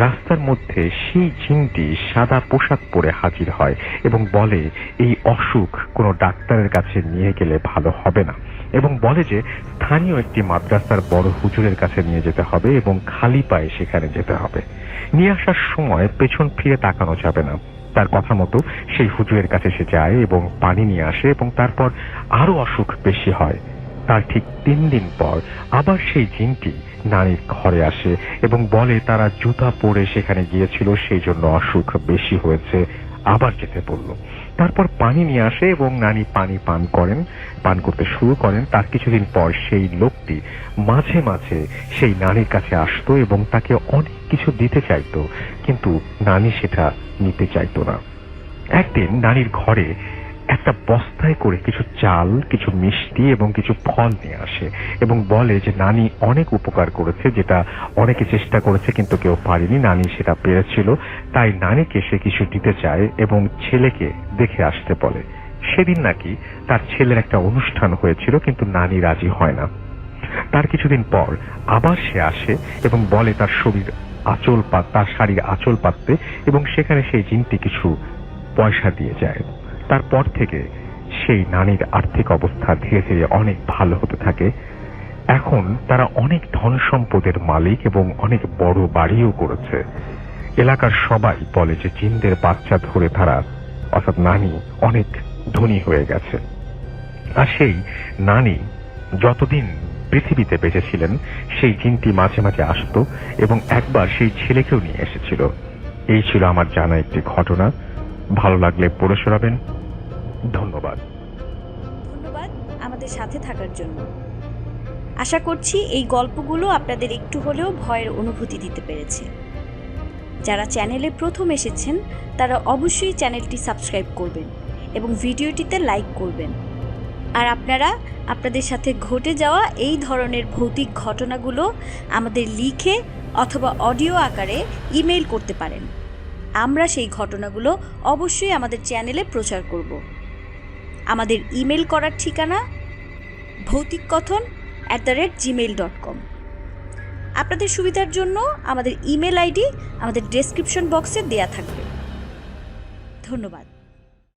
রাস্তার মধ্যে সেই জিনটি সাদা পোশাক পরে হাজির হয় এবং বলে এই অসুখ কোনো ডাক্তারের কাছে নিয়ে গেলে ভালো হবে না, এবং বলে যে স্থানীয় একটি মাদ্রাসার বড় হুজুরের কাছে নিয়ে যেতে হবে এবং খালি পায়ে সেখানে যেতে হবে। নিয়ে আসার সময় পেছন ফিরে তাকানো যাবে না। তার কথা মতো সেই হুজুরের কাছে সে যায় এবং পানি নিয়ে আসে এবং তারপর আরো অসুখ বেশি হয়। তার ঠিক 3 দিন পর আবার সেই জিনটি নারীর ঘরে আসে এবং বলে তারা জুতা পরে সেখানে গিয়েছিল, সেই জন্য অসুখ বেশি হয়েছে, আবার যেতে বলল। তারপর পানি নিয়ে আসে এবং নানি পানি পান করতে শুরু করেন। তার কিছুদিন পর সেই লোকটি মাঝে মাঝে সেই নানির কাছে আসতো এবং তাকে অনেক কিছু দিতে চাইতো, কিন্তু নানি সেটা নিতে চাইতো না। একদিন নানির ঘরে একটা বস্তায় করে কিছু চাল, কিছু মিষ্টি এবং কিছু ফল নিয়ে আসে এবং বলে যে নানি অনেক উপকার করেছে, যেটা অনেকে চেষ্টা করেছে কিন্তু কেউ পারেনি, নানি সেটা পেরেছিল, তাই নানিকে সে কিছু দিতে চায় এবং ছেলেকে দেখে আসতে বলে। সেদিন নাকি তার ছেলের একটা অনুষ্ঠান হয়েছিল কিন্তু নানি রাজি হয় না। তার কিছুদিন পর আবার সে আসে এবং বলে তার শাড়ির আঁচল পাততে এবং সেখানে সেই জিনটি কিছু পয়সা দিয়ে যায়। তারপর থেকে সেই নানির আর্থিক অবস্থা ধীরে ধীরে অনেক ভালো হতে থাকে। এখন তারা অনেক ধন সম্পদের মালিক এবং অনেক বড় বাড়িও করেছে। এলাকার সবাই বলে যে জিনদের বাচ্চা ধরে তারা, অর্থাৎ নানি, অনেক ধনী হয়ে গেছে। আর সেই নানি যতদিন পৃথিবীতে বেঁচে ছিলেন সেই জিনটি মাঝে মাঝে আসতো এবং একবার সেই ছেলেকেও নিয়ে এসেছিল। এই ছিল আমার জানা একটি ঘটনা। ভালো লাগলে পড়ে শোনাবেন। ধন্যবাদ আমাদের সাথে থাকার জন্য। আশা করছি এই গল্পগুলো আপনাদের একটু হলেও ভয়ের অনুভূতি দিতে পেরেছে। যারা চ্যানেলে প্রথম এসেছেন তারা অবশ্যই চ্যানেলটি সাবস্ক্রাইব করবেন এবং ভিডিওটিতে লাইক করবেন। আর আপনারা আপনাদের সাথে ঘটে যাওয়া এই ধরনের ভৌতিক ঘটনাগুলো আমাদের লিখে অথবা অডিও আকারে ইমেইল করতে পারেন। আমরা সেই ঘটনাগুলো অবশ্যই আমাদের চ্যানেলে প্রচার করব। আমাদের ইমেল করার ঠিকানা bhautikkathon@gmail.com। আপনাদের সুবিধার জন্য আমাদের ইমেল আইডি আমাদের ডেসক্রিপশন বক্সে দেয়া থাকবে। ধন্যবাদ।